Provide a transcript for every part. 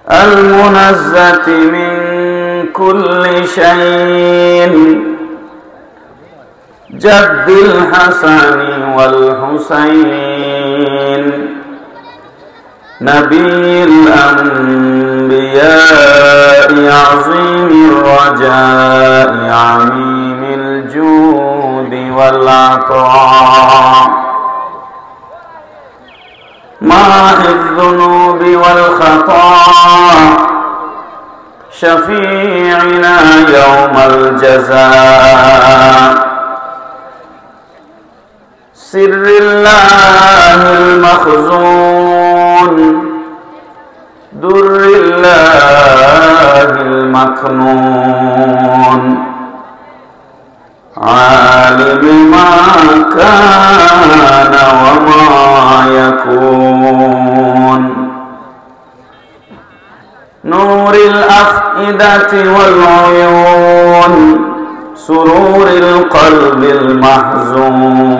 المنزة من كل شيء جد الحسن والحسين نبي الأنبياء عظيم الرجاء عميم الجود والعطاء ماحي الذنوب والخطايا شفيعنا يوم الجزاء سر الله المخزون در الله المكنون عالم ما كان وما يكون نور الأفئدة والعيون سرور القلب المحزون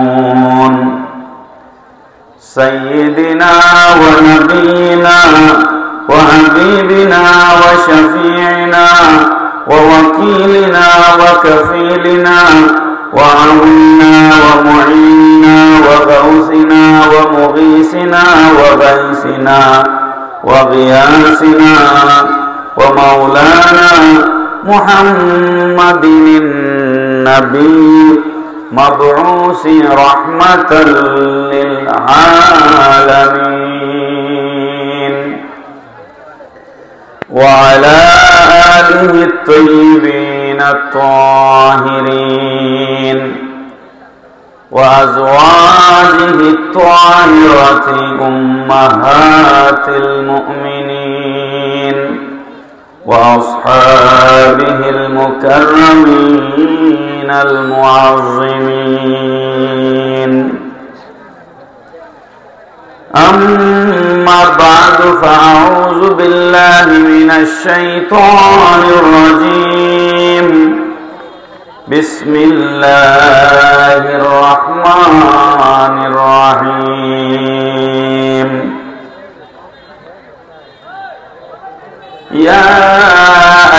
سيدنا ونبينا وحبيبنا وشفيعنا ووكيلنا وكفيلنا وعوننا ومعيننا وغوثنا ومغيثنا وغيثنا وغياثنا ومولانا محمد النبي مبعوث رحمة للعالمين وعلى آله الطيبين الطاهرين وأزواجه الطاهرة أمهات المؤمنين وأصحابه المكرمين المعظمين أما بعد فأعوذ بالله من الشيطان الرجيم بسم الله الرحمن الرحيم يا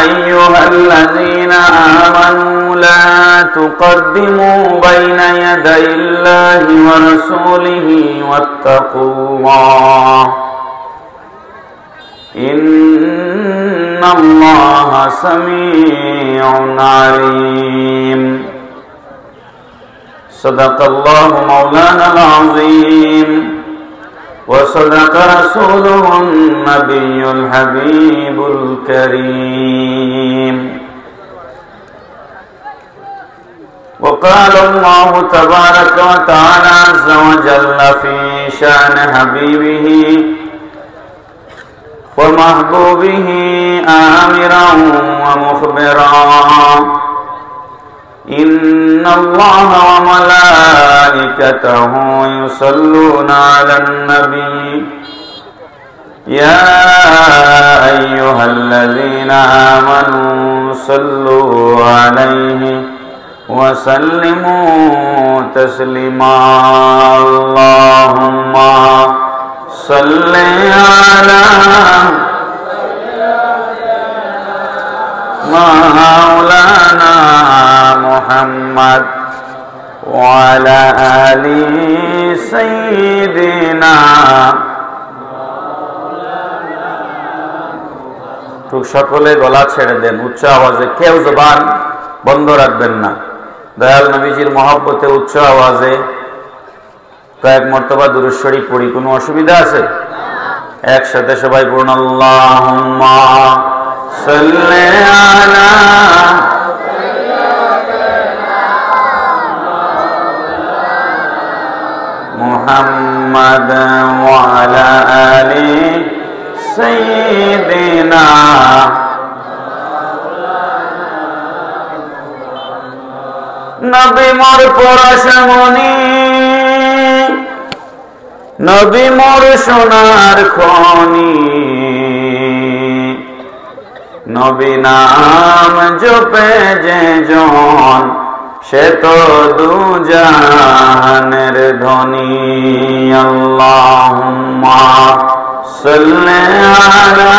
أيها الذين آمنوا لا تقدموا بين يدي الله ورسوله واتقوا الله إن الله سميع عليم صدق الله مولانا العظيم وصدق رسوله النبي الحبيب الكريم وقال الله تبارك وتعالى عز وجل في شأن حبيبه ومحبوبه آمرا ومخبرا إن الله وملائكته يصلون على النبي يا أيها الذين آمنوا صلوا عليه وسلموا تسليما اللهم صل على مولانا محمد وعلى آل سيدنا তো সকলে গলা ছেড়ে দেন, উচ্চ আওয়াজে, কেউ জবান বন্ধ রাখবেন না। দয়াল নবীজির মহব্বতে উচ্চ আওয়াজে কয়েক মর্তবা দুরূদ শরীফ পড়ি, কোনো অসুবিধা আছে? একসাথে সবাই পড়ুন আল্লাহুম্মা সাল্লি আলা মুহাম্মাদ ওয়া আলা আলি সাইয়্যিদিনা নবী মোর পরশমণি, নবী মোর সোনার খনি, নবী নাম জপে যে জন সে তো দুজাহানের ধনী। আল্লাহুম্মা সাল্লি আলা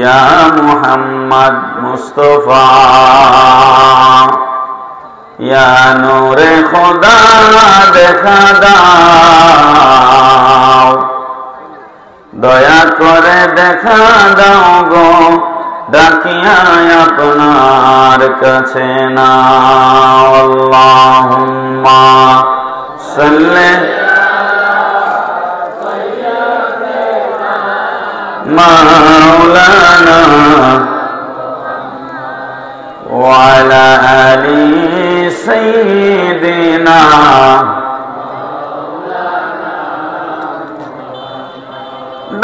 ইয়া মুহাম্মদ মুস্তাফা ইয়া নূরে খোদা দেখা দাও, দয়া করে দেখা দাও গো, ডাকিয়া আপনার কাছে না। আল্লাহুম্মা সাল্লি মাওলানা ওয়া আলা আলি সাইয়্যিদিনা।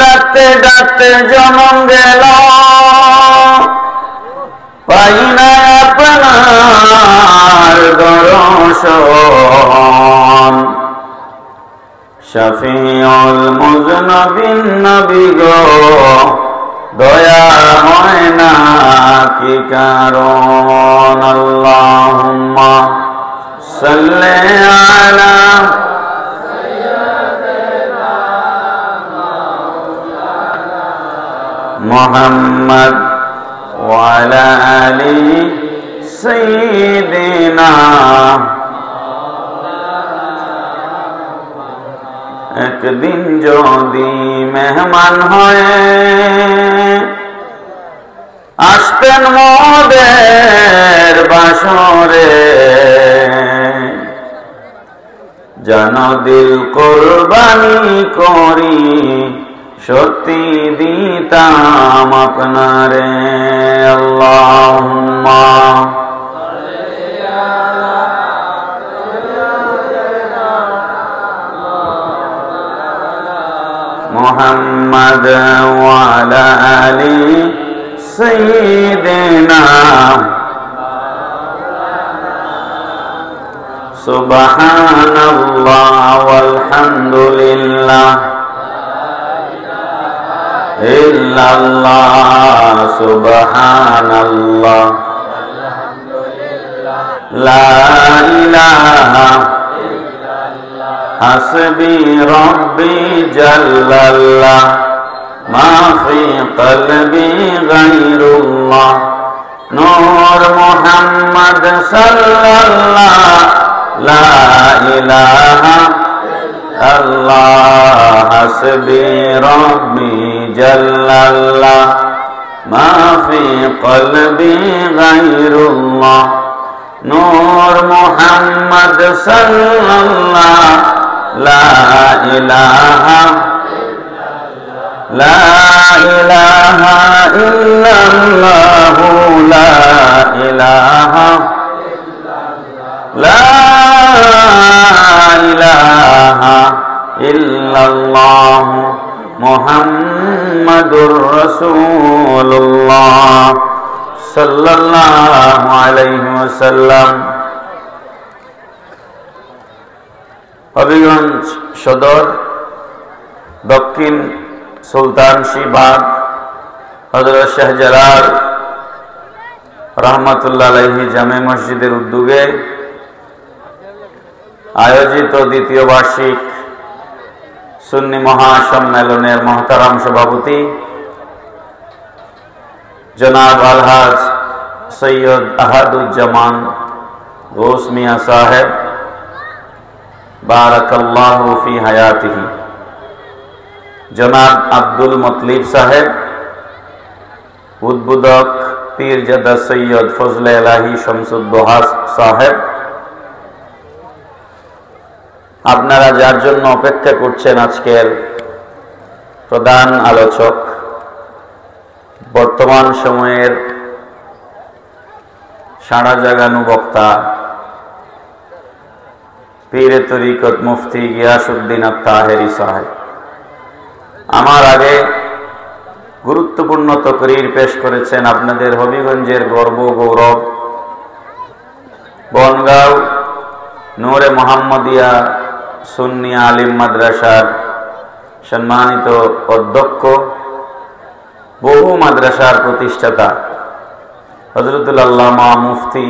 ডাকতে ডাকতে জনম গেল, পাই না আপনার দর্শন। শফিউল মুযনিবিন নবী গো, দয়া হয় না কি কারণ? আল্লাহুম্মা সাল্লি আলা মুহাম্মদ ওয়া আলা আলি সাইয়্যিদিনা। একদিন যদি মেহমান হয়ে আসতেন মোদের বাসরে, যেন দিল কুরবানি করি সত্যি দিতাম আপনারে। আল্লাহুম্মা মুহাম্মদ ওয়া আলা আলি সাইয়্যিদিনা। সুবহানাল্লাহ ওয়ালহামদুলিল্লাহ ইল্লাল্লাহ, সুবহানাল্লাহ লা ইলাহা হাসবি রব্বি জাল্লাল্লাহ, মা ফি কলবি গায়রুল্লাহ। নূর মুহাম্মদ সাল্লাল্লাহ, লা ইলাহা আল্লাহ, হাসবি রব্বি জাল্লাল্লাহ, মা ফি কলবি গায়রুল্লাহ। নূর মুহাম্মদ সাল্লাল্লাহ, লা ইলাহা ইল্লাল্লাহ, লা ইলাহা ইল্লাল্লাহ, মুহাম্মাদুর রাসূলুল্লাহ সাল্লাল্লাহু আলাইহি ওয়াসাল্লাম। হবিগঞ্জ সদর দক্ষিণ সুলতানশী বাগ হযরত শাহজালাল রহমাতুল্লাহ আলাইহি জামে মসজিদের উদ্যোগে আয়োজিত দ্বিতীয় বার্ষিক সুন্নি মহাসম্মেলনের মহতারাম সভাপতি জনাব আলহাজ সৈয়দ আহাদুজ্জামান গোস মিয়া সাহেব, বারাকাল্লাহু ফি হায়াতিহি, জনাব আব্দুল মতলিব সাহেব, উদ্বোধক পীরজাদা সৈয়দ ফজলে ইলাহি শামসুদ্দোহা সাহেব, আপনারা যার জন্য অপেক্ষা করছেন আজকের প্রধান আলোচক, বর্তমান সময়ের সাড়া জাগানো বক্তা পীরে তরিকত মুফতি গিয়াসউদ্দিন আত-তাহেরি সাহেব, আমার আগে গুরুত্বপূর্ণ তকরির পেশ করেছেন আপনাদের হবিগঞ্জের গর্ব গৌরব বনগাঁও নূরে মোহাম্মদিয়া সুন্নি আলিম মাদ্রাসার সম্মানিত অধ্যক্ষ, বহু মাদ্রাসার প্রতিষ্ঠাতা হযরতুল আল্লামা মুফতি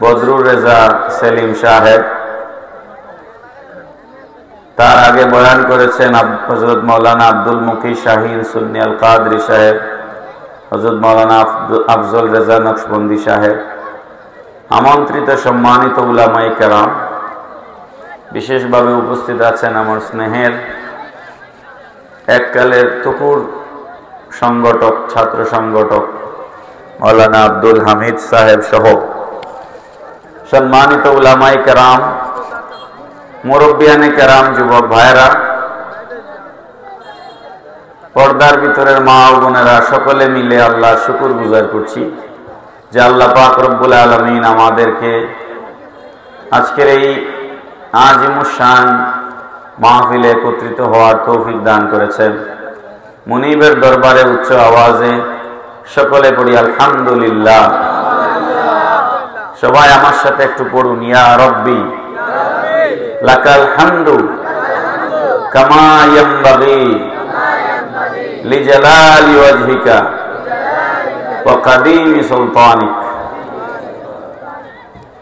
বদরুর রেজা সেলিম সাহেব। তার আগে বয়ান করেছেন হযরত মাওলানা আব্দুল মুকির শাহীন সুন্নি আল কাদরি সাহেব, হযরত মাওলানা আফজল রেজা নকশবন্দি সাহেব, আমন্ত্রিত সম্মানিত উলামায়ে কেরাম, বিশেষভাবে উপস্থিত আছেন আমার স্নেহের এককালের তুকুর সংগঠক, ছাত্র সংগঠক মাওলানা আব্দুল হামিদ সাহেব সহ সম্মানিত উলামায়ে কেরাম, মুরব্বিয়ানে কেরাম, যুবক ভাইরা, পর্দার ভিতরের মা ও বোনেরা, সকলে মিলে আল্লাহর শুকর গুজার করছি যে আল্লাহ পাক রব্বুল আলামিন আমাদেরকে আজকের এই আজিমুশ শান মাহফিলে একত্রিত হওয়ার তৌফিক দান করেছেন। মুনিবের দরবারে উচ্চ আওয়াজে সকলে পড়ি আলহামদুলিল্লাহ। সবাই আমার সাথে একটু পড়ুন, ইয়া রব্বি লাকাল হামদু কামা ইয়ানবাগি লিজালালি ওয়াজহিকা ওয়া কাদিমি সুলতানিক।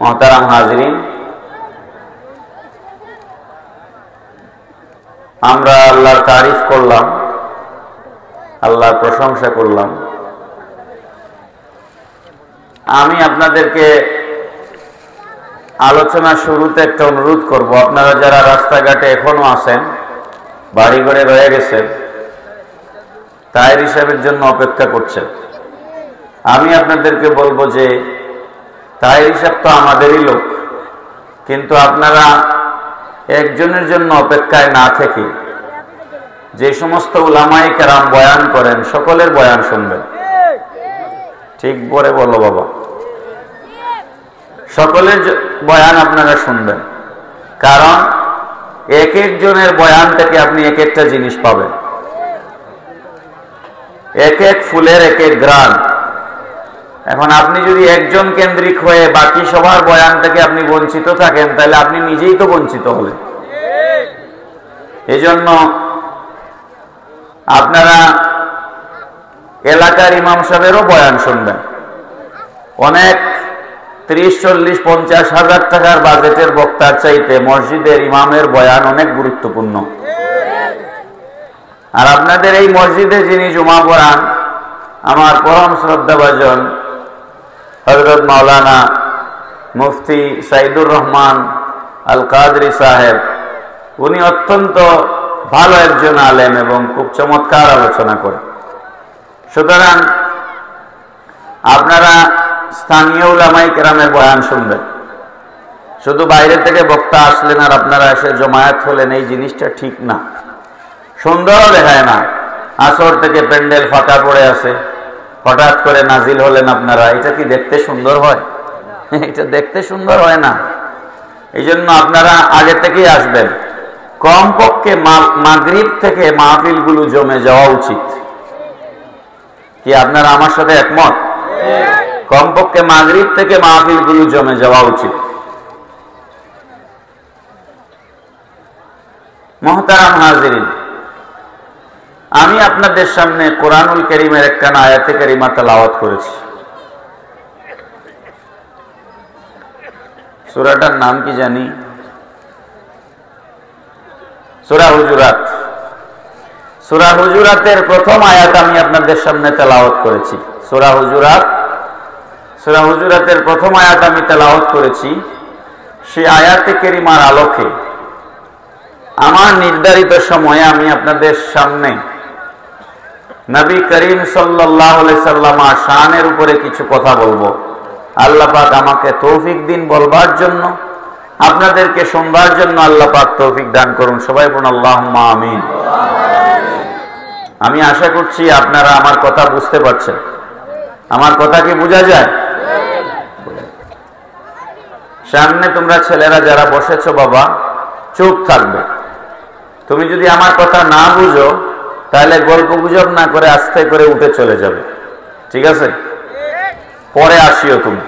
মুহতারাম হাজিরিন, আমরা আল্লাহর তারিফ করলাম, আল্লাহর প্রশংসা করলাম। আমি আপনাদেরকে আলোচনা শুরুতে একটা অনুরোধ করব, আপনারা যারা রাস্তাঘাটে এখনো আছেন, বাড়ি ঘরে রয়ে গেছেন, তায়ের হিসাবের জন্য অপেক্ষা করছেন, আমি আপনাদেরকে বলবো যে তায়ের হিসাব তো আমাদেরই লোক, কিন্তু আপনারা একজনের জন্য অপেক্ষায় না থেকে যে সমস্ত উলামায়ে কেরাম বয়ান করেন সকলের বয়ান শুনবেন। ঠিক বলে বলো বাবা, সকলের বয়ান আপনারা শুনবেন, কারণ এক একজনের বয়ান থেকে আপনি এক একটা জিনিস পাবেন। এক এক ফুলের এক এক গ্রান। এখন আপনি যদি একজন কেন্দ্রিক হয়ে বাকি সবার বয়ান থেকে আপনি বঞ্চিত থাকেন, তাহলে আপনি নিজেই তো বঞ্চিত হলেন। এই জন্য আপনারা এলাকার ইমাম সাহেবেরও বয়ান শুনবেন। অনেক 30, 40, 50 হাজার টাকার বাজেটের বক্তার চাইতে মসজিদের ইমামের বয়ান অনেক গুরুত্বপূর্ণ। আর আপনাদের এই মসজিদে যিনি জুমা পড়ান, আমার পরম শ্রদ্ধাভাজন হযরত মাওলানা মুফতি সাইদুর রহমান আল কাদরি সাহেব, উনি অত্যন্ত ভালো একজন আলেম এবং খুব চমৎকার আলোচনা করেন। সুতরাং আপনারা স্থানীয় উলামায়ে কেরামের বয়ান শুনবেন। শুধু বাইরে থেকে বক্তা আসলেন আর আপনারা এসে জমায়েত হলেন, এই জিনিসটা ঠিক না, সুন্দরও দেখায় না। আসর থেকে প্যান্ডেল ফাঁকা পড়ে আছে, হঠাৎ করে নাজিল হলেন আপনারা, এটা কি দেখতে সুন্দর হয়? এটা দেখতে সুন্দর হয় না। এই জন্য আপনারা আগে থেকেই আসবেন। কমপক্ষে মাগরিব থেকে মাহফিলগুলো জমে যাওয়া উচিত। কি আপনারা আমার সাথে একমত? কমপক্ষে মাগরিব থেকে মাহফিলগুলো জমে যাওয়া উচিত। মুহতারাম হাজিরিন, আমি আপনাদের সামনে কোরআনুল কারীমের একখানা আয়াতে কারিমা তেলাওয়াত করেছি। সূরাটার নাম কি জানি? সূরা হুজুরাত। সূরা হুজুরাতের প্রথম আয়াত আমি আপনাদের সামনে তেলাওয়াত করেছি। সূরা হুজুরাতের প্রথম আয়াত আমি তেলাওয়াত করেছি। সেই আয়াতে কারিমার আলোকে আমার নির্ধারিত সময়ে আমি আপনাদের সামনে নবী করিম সাল্লাল্লাহু আলাইহি সাল্লাম শানের উপরে কিছু কথা বলবো। আল্লাহ পাক আমাকে তৌফিক দিন বলবার জন্য, আপনাদেরকে শুনবার জন্য আল্লাহ পাক তৌফিক দান করুন। সবাই বলুন আল্লাহুম্মা আমিন। আমি আশা করছি আপনারা আমার কথা বুঝতে পারছেন। আমার কথা কি বোঝা যায়? সামনে তোমরা ছেলেরা যারা বসেছো বাবা, চুপ থাকবে। তুমি যদি আমার কথা না বুঝো তাহলে গল্প গুজব না করে আস্তে করে উঠে চলে যাবে, ঠিক আছে? পরে আসিও তুমি।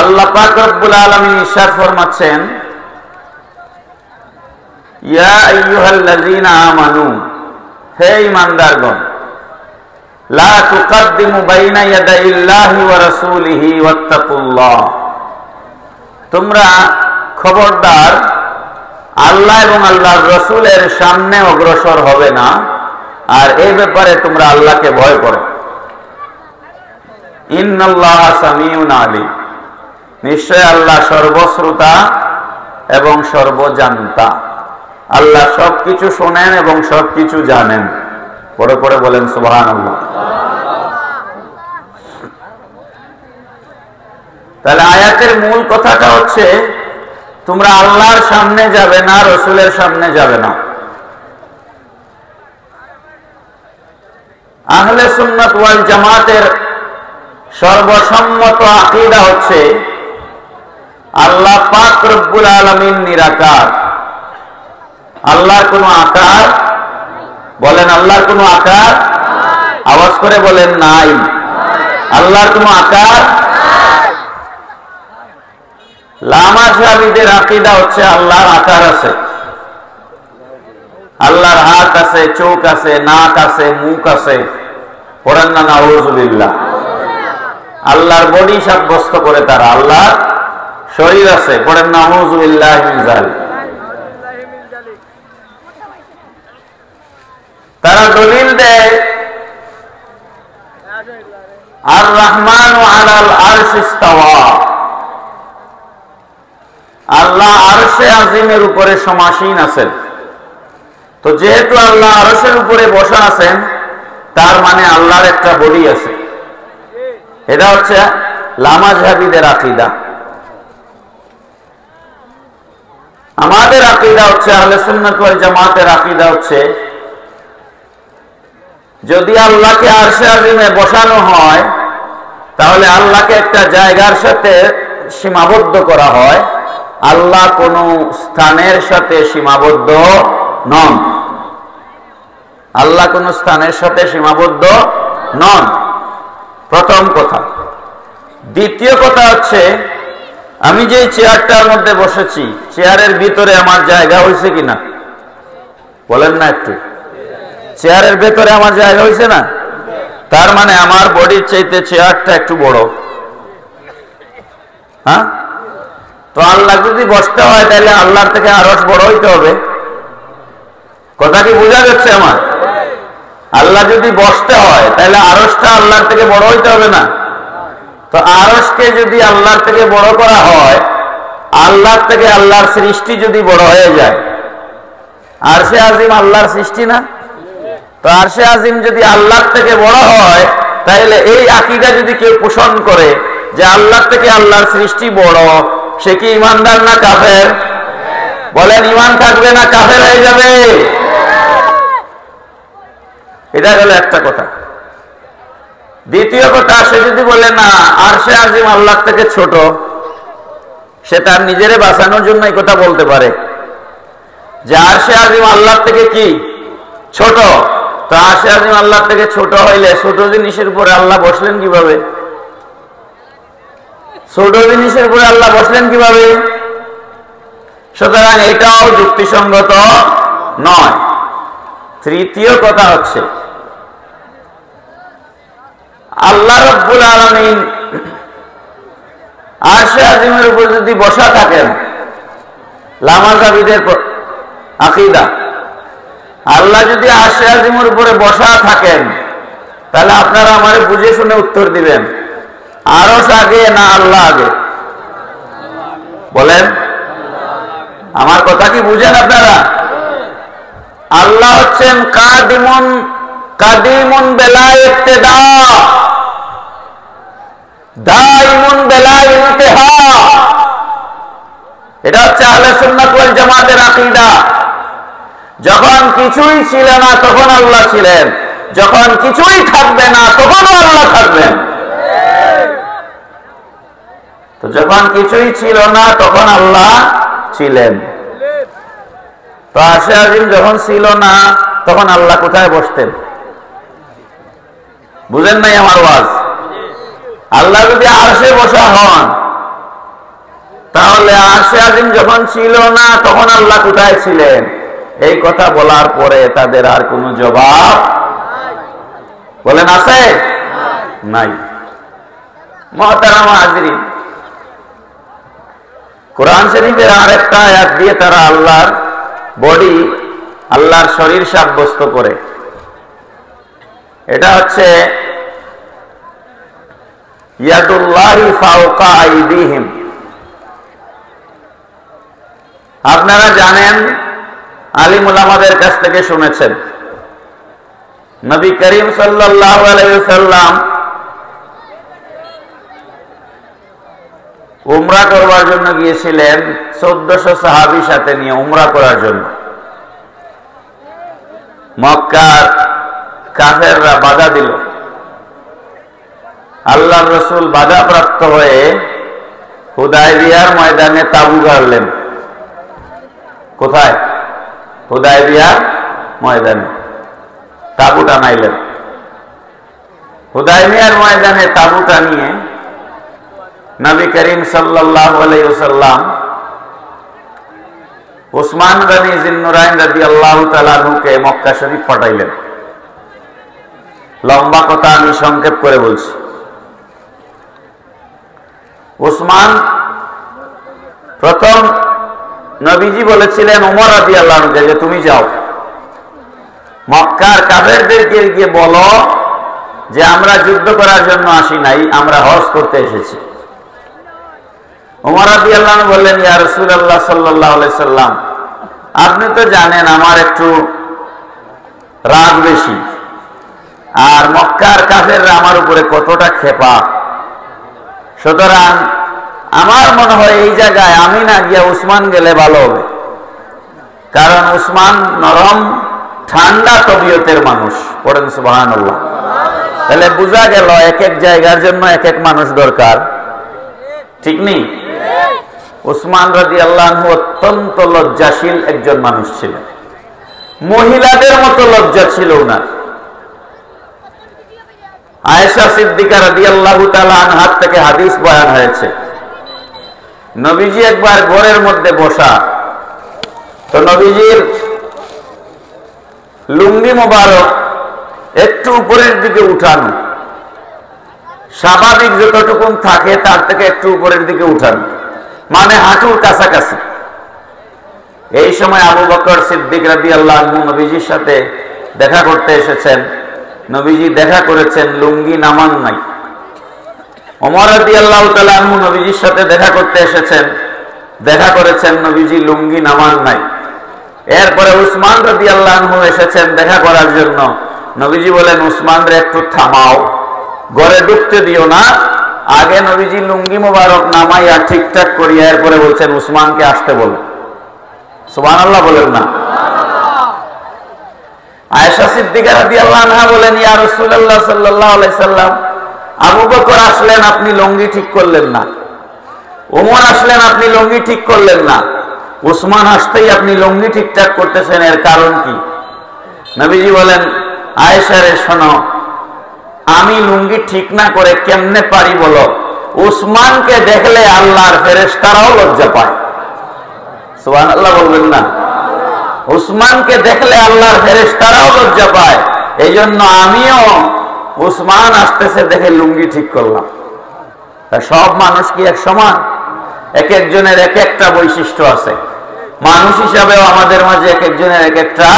আল্লাহ পাক রব্বুল আলামিন ইরশাদ ফরমাচ্ছেন, ইয়া আইয়ুহাল্লাযীনা আমানু, হে ঈমানদারগণ, লা তুকদ্দিমু বাইনা ইয়াদাইল্লাহি ওয়া রাসূলিহি ওয়াত্তাকুল্লাহ। তোমরা খবরদার আল্লাহ এবং আল্লাহর রাসূলের সামনে অগ্রসর হবে না, আর এই ব্যাপারে তোমরা আল্লাহকে ভয় করো। ইন্নাল্লাহা সামিউন আলিম, নিশ্চয় আল্লাহ সর্বশ্রোতা এবং সর্বজান্তা। আল্লাহ সবকিছু শোনেন এবং সবকিছু জানেন। পরে পরে বলেন সুবহানাল্লাহ। তাহলে আয়াতের মূল কথাটা হচ্ছে তোমরা আল্লাহর সামনে যাবে না, রসুলের সামনে যাবে না। আহলে সুন্নাত ওয়াল জামাতের সর্বসম্মত আকীদা হচ্ছে আল্লাহ পাক রব্বুল আলামিন নিরাকার। আল্লাহর কোনো আকার, বলেন আল্লাহর কোনো আকার, আওয়াজ করে বলেন নাই। আল্লাহর কোনো আকার। লামাযহাবীদের আকীদা হচ্ছে আল্লাহর আকার আছে, আল্লাহর হাত আছে, চোখ আছে, নাক আছে, মুখ আছে। পড়েন না নাউযুবিল্লাহ। আল্লাহর বডি সাব্যস্ত করে তারা, আল্লাহর শরীর আছে। পড়েন না নাউযুবিল্লাহ মিন যালিক। তারা দলিল দেয় আর রহমানু আলাল আরশ ইস্তাওয়া, আল্লাহ আরশে আজিমের উপরে সমাসীন আছেন। তো যেহেতু আল্লাহ আরশের উপরে বসা আছেন, তার মানে আল্লাহর একটা বডি আছে। এটা হচ্ছে লামাযহাবীদের আকীদা। আমাদের আকীদা হচ্ছে, আহলে সুন্নাত ওয়াল জামাতের আকীদা হচ্ছে, যদি আল্লাহকে আরশে আজিমে বসানো হয় তাহলে আল্লাহকে একটা জায়গার সাথে সীমাবদ্ধ করা হয়। আল্লাহ কোন স্থানের সাথে সীমাবদ্ধ নন। আল্লাহ কোন স্থানের সাথে সীমাবদ্ধ নন, প্রথম কথা। দ্বিতীয় কথা হচ্ছে, আমি যে চেয়ারটার মধ্যে বসেছি, চেয়ারের ভিতরে আমার জায়গা হয়েছে কিনা? বলেন না একটু। চেয়ারের ভেতরে আমার জায়গা হয়েছে না? তার মানে আমার বডির চাইতে চেয়ারটা একটু বড়। হ্যাঁ, তো আল্লাহ যদি বসতে হয় তাহলে আল্লাহর থেকে আরশ বড় হইতে হবে। কথা কি বোঝা যাচ্ছে আমার? আল্লাহ যদি বসতে হয় তাহলে আরশটা আল্লাহর থেকে বড় হইতে হবে না? তো আরশকে যদি আল্লাহর থেকে বড় করা হয়, আল্লাহর থেকে আল্লাহর সৃষ্টি যদি বড় হয়ে যায়, আরশে আজিম আল্লাহর সৃষ্টি না? তো আরশে আজিম যদি আল্লাহর থেকে বড় হয়, তাহলে এই আকীদা যদি কেউ পোষণ করে যে আল্লাহর থেকে আল্লাহর সৃষ্টি বড়, সে কি ঈমানদার না কাফের? বলেন, ঈমান থাকবে না কাফের হয়ে যাবে? এটা হলো একটা কথা। দ্বিতীয় কথা, সে যদি বলে না আরশে আজিম আল্লাহর থেকে ছোট, সে তার নিজেরে বাঁচানোর জন্য এই কথা বলতে পারে যে আরশে আজিম আল্লাহর থেকে কি ছোট। তো আরশে আজিম আল্লাহর থেকে ছোট হইলে ছোট জিনিসের উপরে আল্লাহ বসলেন কিভাবে? ছোট জিনিসের উপরে আল্লাহ বসলেন কিভাবে? সুতরাং এটাও যুক্তিসঙ্গত নয়। তৃতীয় কথা হচ্ছে, আল্লাহ রাব্বুল আলামিন আরশে আজিমের উপর যদি বসা থাকেন, লামাযহাবীদের আকীদা, আল্লাহ যদি আরশে আজিমের উপরে বসা থাকেন, তাহলে আপনারা আমারে বুঝে শুনে উত্তর দিবেন, আরশ আগে না আল্লাহ আগে? বলেন, আমার কথা কি বুঝেন আপনারা? আল্লাহ হচ্ছেন কাদিমুন বেলা ইবতিদা, দাইমুন বেলা ইনতিহা। এটা হচ্ছে আহলে সুন্নাত ওয়াল জামাতের আকীদা। যখন কিছুই ছিল না তখন আল্লাহ ছিলেন, যখন কিছুই থাকবে না তখনও আল্লাহ থাকবেন। তো যখন কিছুই ছিল না তখন আল্লাহ ছিলেন। তো আরশে আজিম যখন ছিল না তখন আল্লাহ কোথায় বসতেন? বুঝেন নাই আমার ওয়াজ? আল্লাহ যদি আরশে বসা হন, তাহলে আরশে আজিম যখন ছিল না তখন আল্লাহ কোথায় ছিলেন? এই কথা বলার পরে তাদের আর কোনো জবাব বলেন আছে? নাই। মুহতারাম হাজিরিন, কোরআন শরীফের আরেকটা আয়াত দিয়ে তারা আল্লাহর বডি, আল্লাহর শরীর সাব্যস্ত করে। এটা হচ্ছে ইয়াদুল্লাহি ফাওকা আইদিহিম। আপনারা জানেন, আলিম উলামাদের কাছ থেকে শুনেছেন, নবী করিম সাল্লাল্লাহু আলাইহি ওয়াসাল্লাম উমরা করবার জন্য গিয়েছিলেন 1400 সাহাবী সাথে নিয়ে উমরা করার জন্য। মক্কার কাফেররা বাধা দিল। আল্লাহর রাসূল বাধাপ্রাপ্ত হয়ে হুদায়বিয়ার ময়দানে তাঁবু গাড়লেন। কোথায়? হুদায়বিয়ার ময়দানে তাঁবু টানাইলেন। হুদায়বিয়ার ময়দানে তাঁবু টানিয়ে নবী করিম সাল্লাল্লাহু আলাইহি ওয়াসাল্লাম উসমান গনি জিন্নুরাইন রাদিয়াল্লাহু তাআলা আনহুকে মক্কা শরীফ পাঠাইলেন। লম্বা কথা আমি সংক্ষেপ করে বলছি। উসমান প্রথম নবীজি বলেছিলেন ওমর রাদিয়াল্লাহু আনহুকে যে তুমি যাও, মক্কার কাফেরদেরকে গিয়ে বলো যে আমরা যুদ্ধ করার জন্য আসি নাই, আমরা হজ করতে এসেছি। ওমর রাদিয়াল্লাহু আনহু বললেন, ইয়া রাসূলুল্লাহ সাল্লাল্লাহু আলাইহি সাল্লাম, আপনি তো জানেন আমার একটু রাগ বেশি, আর মক্কার কাফেররা আমার উপরে কতটা ক্ষেপা, সুতরাং আমার মনে হয় এই জায়গায় আমি না গিয়া উসমান গেলে ভালো হবে। কারণ উসমান নরম ঠান্ডা তবিয়তের মানুষ। পড়েন সুবহানাল্লাহ। তাহলে বোঝা গেল এক এক জায়গার জন্য এক এক মানুষ দরকার, ঠিক নেই? উসমান রাদিয়াল্লাহু আনহু অত্যন্ত লজ্জাশীল একজন মানুষ ছিলেন, মহিলাদের মতো লজ্জা ছিল ওনার। আয়েশা সিদ্দিকা রাদিয়াল্লাহু তাআলা আনহার থেকে হাদিস বয়ান হয়েছে, নবীজি একবার ঘরের মধ্যে বসা, তো নবীজির লুঙ্গি মোবারক একটু উপরের দিকে উঠানো, স্বাভাবিক যতটুকু থাকে তার থেকে একটু উপরের দিকে উঠানো, মানে হাঁটুর কাছাকাছি। এই সময় আবু বকর সিদ্দিক রাদিয়াল্লাহু আনহু নবীজির সাথে দেখা করতে এসেছেন। নবীজি দেখা করেছেন, লুঙ্গি নামান নাই। ওমর রাদিয়াল্লাহু তাআলা আনহু নবীজির সাথে দেখা করতে এসেছেন, দেখা করেছেন, নবীজি লুঙ্গি নামান নাই। এরপরে উসমান রাদিয়াল্লাহু আনহু এসেছেন দেখা করার জন্য। নবীজি বলেন, উসমান রে একটু থামাও, ঘরে ঢুকতে দিও না। আগে নবীজি লুঙ্গি মোবারক নামাইয়া ঠিকঠাক করিয়া এরপরে বলছেন উসমানকে আসতে বলো। সুবহানাল্লাহ বলেন না? আয়েশা সিদ্দিকা রাদিয়াল্লাহু আনহা বলেন, ইয়া রাসূলুল্লাহ সাল্লাল্লাহু আলাইহি সাল্লাম, আবু বকর আসলেন আপনি লুঙ্গি ঠিক করলেন না, ওমর আসলেন আপনি লুঙ্গি ঠিক করলেন না, উসমান আসতেই আপনি লুঙ্গি ঠিকঠাক করতেছেন, এর কারণ কি? নবীজি বলেন, আয়েশা রে শোনো, আমি লুঙ্গি ঠিক না করে কেমনে পারি বলো? উসমানকে দেখলে আল্লাহর ফেরেশতারাও লজ্জা পায়। সুবহানাল্লাহ বলবেন না? উসমানকে দেখলে আল্লাহর ফেরেশতারাও লজ্জা পায়। এই জন্য আমিও উসমান আসতেছে দেখে লুঙ্গি ঠিক করলাম। সব মানুষ কি এক সমান? এক একজনের এক একটা বৈশিষ্ট্য আছে। মানুষ হিসাবেও আমাদের মাঝে এক একজনের এক একটা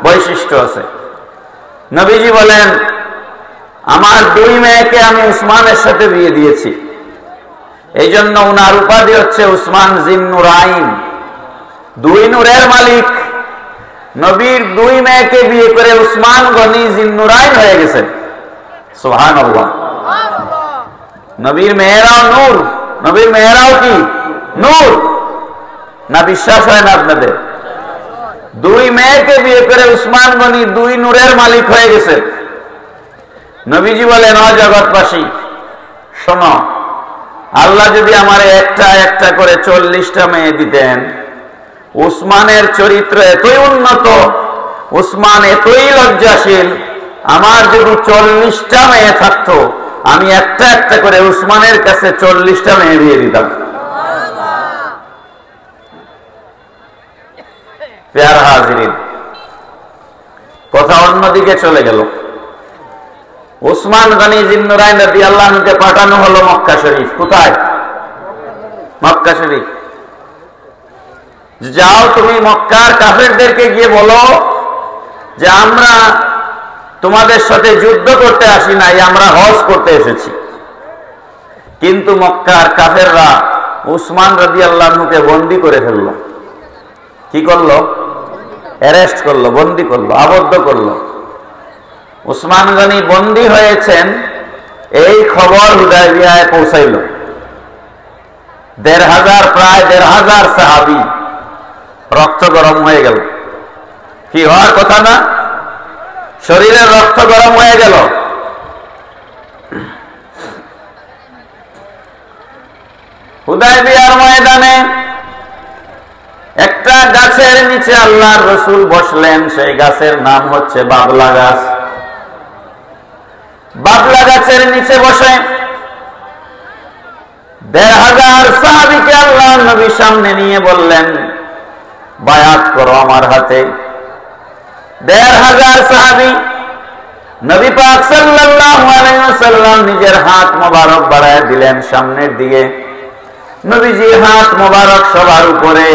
বৈশিষ্ট্য আছে। নবীজি বলেন, আমার দুই মেয়েকে আমি উসমানের সাথে বিয়ে দিয়েছি, এই জন্য উনার উপাধি হচ্ছে উসমান জিন্নুরাইন, দুই নূরের মালিক। নবীর দুই মেয়েকে বিয়ে করে উসমান গনি জিন্নুরাইন হয়ে গেছেন। সুবহানাল্লাহ। নবীর মেয়েরাও নূর, নবীর মেয়েরাও কি নূর? না বিশ্বাস হয় না আপনাদের? দুই মেয়েকে বিয়ে করে উসমান গনি দুই নূরের মালিক হয়ে গেছে। নবীজি বলেন, ও জগৎবাসী শোনো, আল্লাহ যদি আমার একটা একটা করে 40টা মেয়ে দিতেন, উসমানের চরিত্র এতই উন্নত, উসমান এতই লজ্জাশীল, আমার যদি 40টা মেয়ে থাকতো, আমি একটা একটা করে উসমানের কাছে 40টা মেয়ে দিয়ে দিতাম। প্যারা হাজিরিন, কথা অন্যদিকে চলে গেল। উসমান গনি জিন্নুরাইন রাদিয়াল্লাহু আনহুকে পাঠানো হলো মক্কা শরীফ। কোথায়? মক্কা শরীফ। যাও তুমি মক্কার কাফেরদেরকে গিয়ে বলো যে আমরা তোমাদের সাথে যুদ্ধ করতে আসি নাই, আমরা হজ করতে এসেছি। কিন্তু মক্কার কাফেররা উসমান রাদিয়াল্লাহু আনহুকে বন্দী করে ফেলল। কি করলো? অ্যারেস্ট করলো, বন্দী করলো, আবদ্ধ করলো। উসমান গনি বন্দী হয়েছেন, এই খবর হুদায়বিয়ায় পৌঁছাইল। ১,৫০০ প্রায় ১,৫০০ সাহাবী রক্ত গরম হয়ে গেল। কি হওয়ার কথা না, শরীরের রক্ত গরম হয়ে গেল। হুদায়বিয়ার ময়দানে একটা গাছের নিচে আল্লাহর রাসূল বসলেন। সেই গাছের নাম হচ্ছে বাবলা গাছ। বাবলা গাছের নিচে বসে ১,৫০০ সাহাবীকে আল্লাহর নবীর সামনে নিয়ে বললেন, বায়াত করো আমার হাতে। ১,৫০০ সাহাবী নবী পাক সাল্লাল্লাহু আলাইহি ওয়াসাল্লাম নিজের হাত মোবারক বাড়ায় দিলেন সামনের দিকে। নবীজির হাত মোবারক সবার উপরে।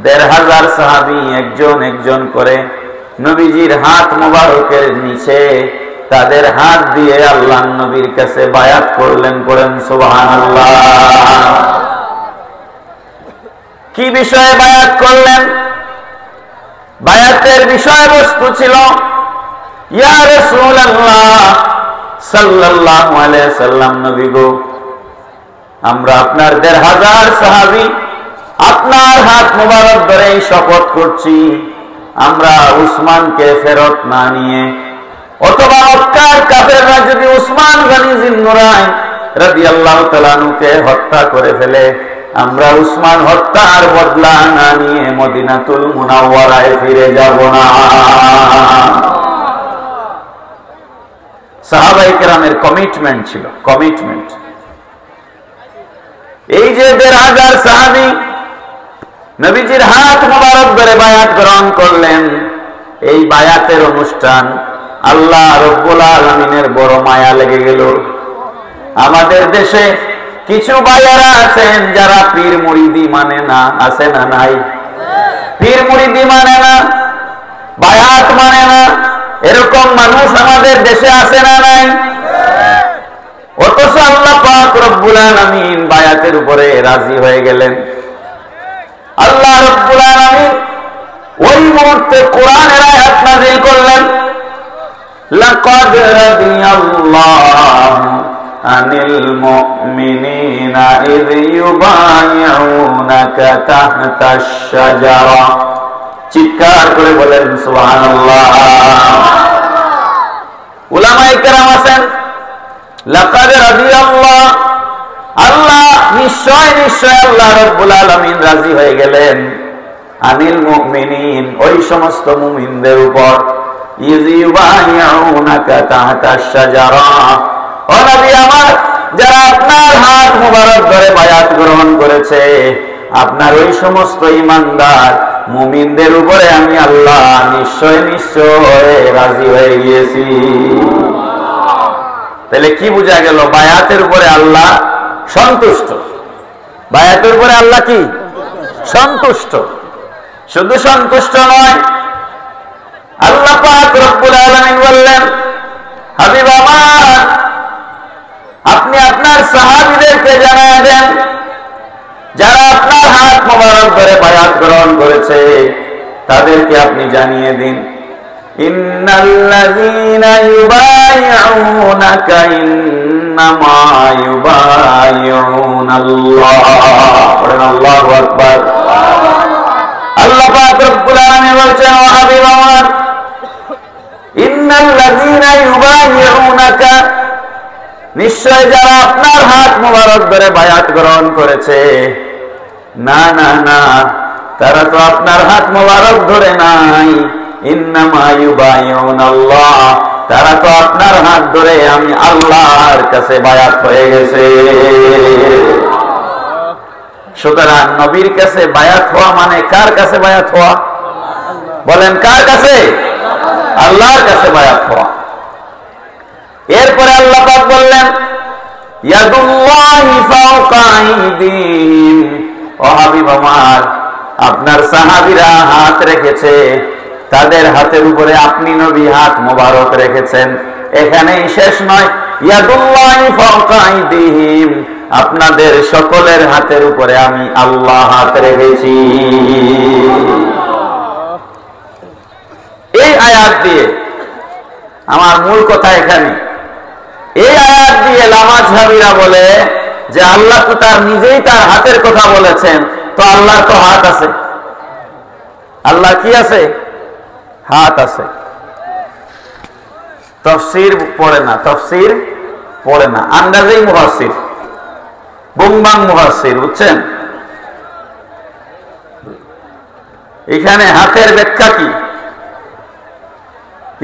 ১,৫০০ সাহাবী একজন একজন করে নবীজির হাত মোবারকের নিচে তাদের হাত দিয়ে আল্লাহর নবীর কাছে বায়াত করলেন। পড়েন সুবহানাল্লাহ। কি বিষয়ে বায়াত করলেন? বায়াতের বিষয়বস্তু ছিল, ইয়া রাসূলুল্লাহ সাল্লাল্লাহু আলাইহি ওয়াসাল্লাম, নবী গো, আমরা আপনার ১,৫০০ সাহাবী আপনার হাত মোবারক ধরে শপথ করছি, আমরা উসমানকে ফেরত না নিয়ে, অথবা মক্কার কাফেররা যদি উসমান গনি জিন্নুরাইন রাদিয়াল্লাহু তাআলা আনহুকে হত্যা করে ফেলে, আমরা উসমান হত্যার বদলা না নিয়ে মদিনাতুল মুনাওয়ারায় ফিরে যাব না। সাহাবায়ে কেরামের কমিটমেন্ট ছিল, কমিটমেন্ট। এই যে ১,৫০০ সাহাবী নবীজির হাত মোবারক ধরে বায়াত গ্রহণ করলেন, এই বায়াতের অনুষ্ঠান আল্লাহ রব্বুল আলামিনের বড় মায়া লেগে গেল। আমাদের দেশে কিছু ভাইয়েরা আছেন যারা পীর মুরিদি মানে না, আছে না নাই? পীর মুরিদি মানে না, বায়াত মানে না, এরকম মানুষ আমাদের দেশে আছে না নাই? অথচ আল্লাহ পাক রব্বুল আলামিন বায়াতের উপরে রাজি হয়ে গেলেন। আল্লাহ রব্বুল আলামিন ওই মুহূর্তে কোরআনের আয়াত নাযিল করলেন, লাকাদ রাদিয়াল্লাহু আনিল মুমিনিনা ইয ইউবাইউনাকা তাহতাশ শাজারা। চিৎকার করে বলেন সুবহানাল্লাহ। উলামায়ে কেরাম আছেন, লাকাদ রাদিয়াল্লাহ, আল্লাহ নিশ্চয় নিশ্চয় আল্লাহ রব্বুল আলামিন রাজি হয়ে গেলেন, আনিল মুমিনিন, ওই সমস্ত মুমিনদের উপর, ইয ইউবাইউনাকা তাহতাশ শাজারা, ও নবী আমার, যারা আপনার হাত মোবারক ধরে বায়াত গ্রহণ করেছে, আপনার ওই সমস্ত ঈমানদার মুমিনদের উপরে আমি আল্লাহ নিশ্চয় নিশ্চয় রাজি হয়ে গিয়েছি। তাহলে কি বোঝা গেল? বায়াতের উপরে আল্লাহ সন্তুষ্ট। বায়াতের উপরে আল্লাহ কি সন্তুষ্ট? শুধু সন্তুষ্ট নয়, আল্লাহ পাক রব্বুল আলামিন বললেন, হাবিব আমার, আপনি আপনার সাহাবীদেরকে জানিয়ে দেন, যারা আপনার হাত মোবারক ধরে বায়াত গ্রহণ করেছে, তাদেরকে আপনি জানিয়ে দিন, ইন্নাল্লাযীনা ইউবাইউনাকা ইন্নামা ইউবাইউনাল্লাহ। বলেন আল্লাহু আকবার। আল্লাহ পাক রব্বুল আলামিন বলছেন, ও হাবিব আমার, ইন্নাল্লাযীনা ইউবাইউনাকা, নিশ্চয় যারা আপনার হাত মোবারক ধরে বায়াত গ্রহণ করেছে, না না না, তারা তো আপনার হাত মোবারক ধরে নাই, ইন্নামা ইউবাইউনাল্লাহ, তারা তো আপনার হাত ধরে আমি আল্লাহর কাছে বায়াত হয়ে গেছে। সুতরাং নবীর কাছে বায়াত হওয়া মানে কার কাছে বায়াত হওয়া? বলেন কার কাছে? আল্লাহর কাছে বায়াত হওয়া। এরপরে আল্লাহ পাক বললেন, ইয়াদুল্লাহি ফাওকা আইদিহিম, ও হাবিব আমার, আপনার সাহাবীরা হাত রেখেছে তাদের হাতের উপরে আপনি নবী হাত মোবারক রেখেছেন। এখানেই শেষ নয়, ইয়াদুল্লাহি ফাওকা আইদিহিম, আপনাদের সকলের হাতের উপরে আমি আল্লাহ হাত রেখেছি। এই আয়াত দিয়ে আমার মূল কথা এখানে, এই আয়াত দিয়ে লামাযহাবীরা বলে যে আল্লাহ তো তার নিজেই তার হাতের কথা বলেছেন, তো আল্লাহর তো হাত আছে। আল্লাহ কি আছে? হাত আছে। তাফসীর পড়ে না, তাফসীর পড়ে না, আন্দাজেই মুফাসসির, বুমবাং মুফাসসির, বুঝছেন? এখানে হাতের ব্যাখ্যা কি?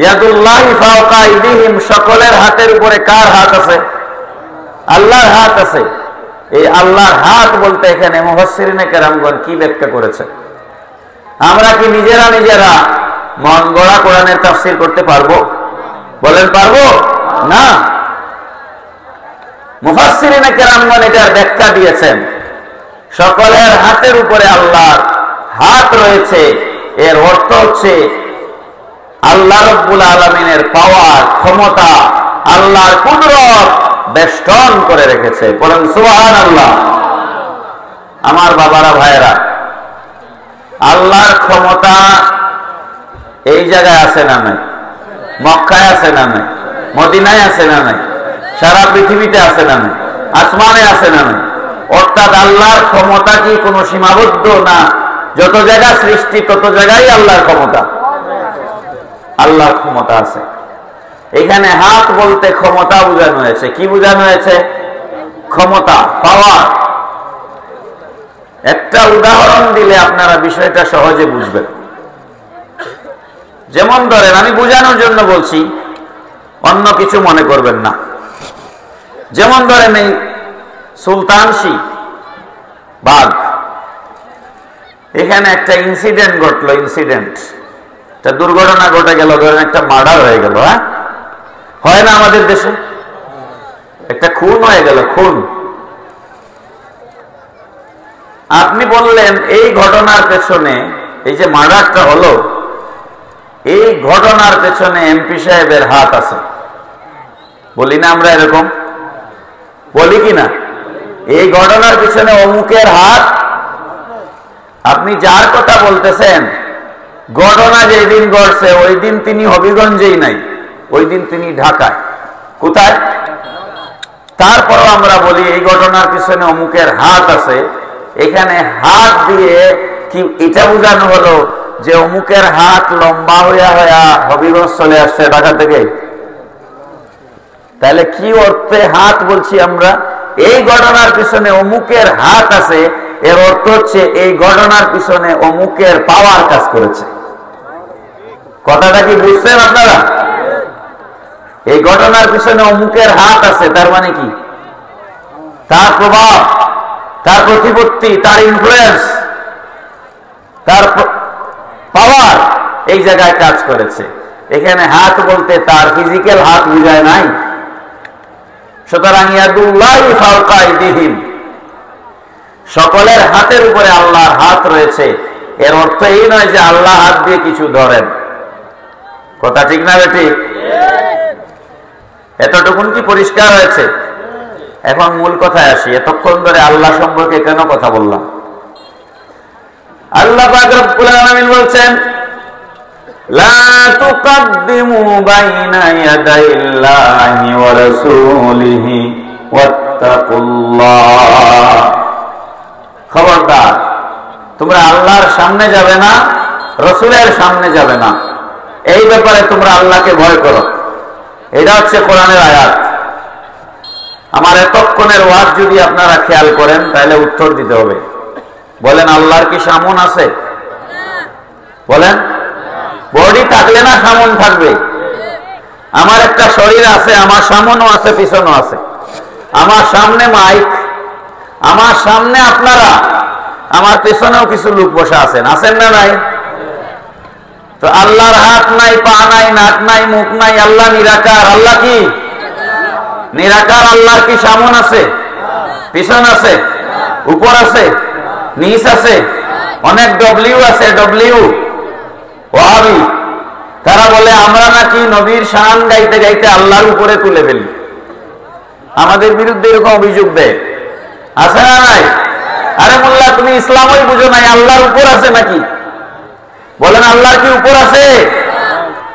ইয়াদুল্লাহি ফাওকা আইদিহিম, সকলের হাতের উপরে কার হাত আছে? আল্লাহর হাত আছে। এই আল্লাহর হাত বলতে এখানে মুফাসসিরিনে কেরামগণ কি ব্যাখ্যা করেছে? আমরা কি নিজেরা নিজেরা মন গড়া কোরআনের তাফসীর করতে পারবো? বলেন পারবো? না। মুফাসসিরিনে কেরামগণ এটার ব্যাখ্যা দিয়েছেন, সকলের হাতের উপরে আল্লাহর হাত রয়েছে, এর অর্থ হচ্ছে আল্লাহ রাব্বুল আলামিনের পাওয়ার, ক্ষমতা, আল্লাহর কুদরত বেষ্টন করে রেখেছে। বলেন সুবহানাল্লাহ। আমার বাবারা, ভাইয়েরা, আল্লাহর ক্ষমতা এই জায়গায় আছে না নাই? মক্কায় আছে না নাই? মদিনায় আছে না নাই? সারা পৃথিবীতে আছে না নাই? আসমানে আছে না নাই? অর্থাৎ আল্লাহর ক্ষমতা কি কোনো সীমাবদ্ধ না? যত জায়গা সৃষ্টি তত জায়গায় আল্লাহর ক্ষমতা, আল্লাহর ক্ষমতা আছে। এখানে হাত বলতে ক্ষমতা বোঝানো হয়েছে। কি বোঝানো হয়েছে? ক্ষমতা, পাওয়ার। একটা উদাহরণ দিলে আপনারা বিষয়টা সহজে বুঝবেন। যেমন ধরেন, আমি বোঝানোর জন্য বলছি, অন্য কিছু মনে করবেন না। যেমন ধরেন এই সুলতানশি বাগ, এখানে একটা ইনসিডেন্ট ঘটলো, ইনসিডেন্ট, একটা দুর্ঘটনা ঘটে গেল, ধরেন একটা মার্ডার হয়ে গেল। হ্যাঁ, হয় না আমাদের দেশে? একটা খুন হয়ে গেল, খুন। আপনি বললেন এই ঘটনার পেছনে, এই যে মার্ডারটা হলো, এই ঘটনার পেছনে এমপি সাহেবের হাত আছে। বলি না আমরা এরকম? বলি কি না? এই ঘটনার পিছনে অমুকের হাত। আপনি যার কথা বলতেছেন, ঘটনা যেই দিন ঘটছে ওই দিন তিনি হবিগঞ্জেই নাই, ওই দিন তিনি ঢাকায়। কোথায়? তারপরও আমরা বলি এই ঘটনার পিছনে অমুকের হাত আছে। এখানে হাত দিয়ে কি এটা বোঝানো হলো যে অমুকের হাত লম্বা হইয়া হইয়া হবিগঞ্জ চলে আসছে ঢাকা থেকে? তাহলে কি অর্থে হাত বলছি আমরা? এই ঘটনার পিছনে অমুকের হাত আছে, এর অর্থ হচ্ছে এই ঘটনার পিছনে অমুকের পাওয়ার কাজ করেছে। কথাটা কি বুঝছেন আপনারা? এই ঘটনার পিছনে অমুকের হাত আছে, তার মানে কি? তার প্রভাব, তার প্রতিপত্তি, তার ইনফ্লুয়েন্স, তার পাওয়ার এই জায়গায় কাজ করেছে। এখানে হাত বলতে তার ফিজিক্যাল হাত বুঝায় নাই। সুতরাং ইয়াদুল্লাহি ফাওকা আইদিহিম, সকলের হাতের উপরে আল্লাহর হাত রয়েছে, এর অর্থ এই নয় যে আল্লাহ হাত দিয়ে কিছু ধরেন। কথা ঠিক না ঠিক? এতটুকুন কি পরিষ্কার হয়েছে? এখন মূল কথায় আসি। এতক্ষণ ধরে আল্লাহ সম্পর্কে কেন কথা বললাম? আল্লাহ পাক রব্বুল আলামিন বলছেন, লা তুকদ্দিমু বাইনা ইয়াদাইল্লাহি ওয়া রাসূলিহি ওয়াত্তাকুল্লাহ। খবরদার, তোমরা আল্লাহর সামনে যাবে না, রাসূলের সামনে যাবে না। এই ব্যাপারে তোমরা আল্লাহকে ভয় করো। এটা হচ্ছে কোরআনের আয়াত। আমার এতক্ষণের ওয়াজ যদি আপনারা খেয়াল করেন তাহলে উত্তর দিতে হবে। বলেন, আল্লাহর কি সামন আছে? বলেন, বডি থাকলে না সামন থাকবে? আমার একটা শরীর আছে, আমার সামনও আছে, পিছনও আছে। আমার সামনে মাইক, আমার সামনে আপনারা, আমার পেছনেও কিছু লোক বসে আছেন, আছেন না নাই? তো আল্লাহর হাত নাই, পা নাই, নাক নাই, মুখ নাই, আল্লাহ নিরাকার। আল্লাহ কি নিরাকার? আল্লাহর কি সামন আছে, পিছন আছে, উপর আছে, নিচ আছে, অনেক ডব্লিউ আছে, ডব্লিউ ওয়াহাবি নাকি নবীর শান গাইতে গাইতে আল্লাহর উপরে তুলে ফেলি। আমাদের বিরুদ্ধে এরকম অভিযোগ দেয়, আছে না নাই? আরে মোল্লা, তুমি ইসলামই বুঝো নাই, আল্লাহর উপর আছে নাকি? বলেন আল্লাহর কি উপর আছে?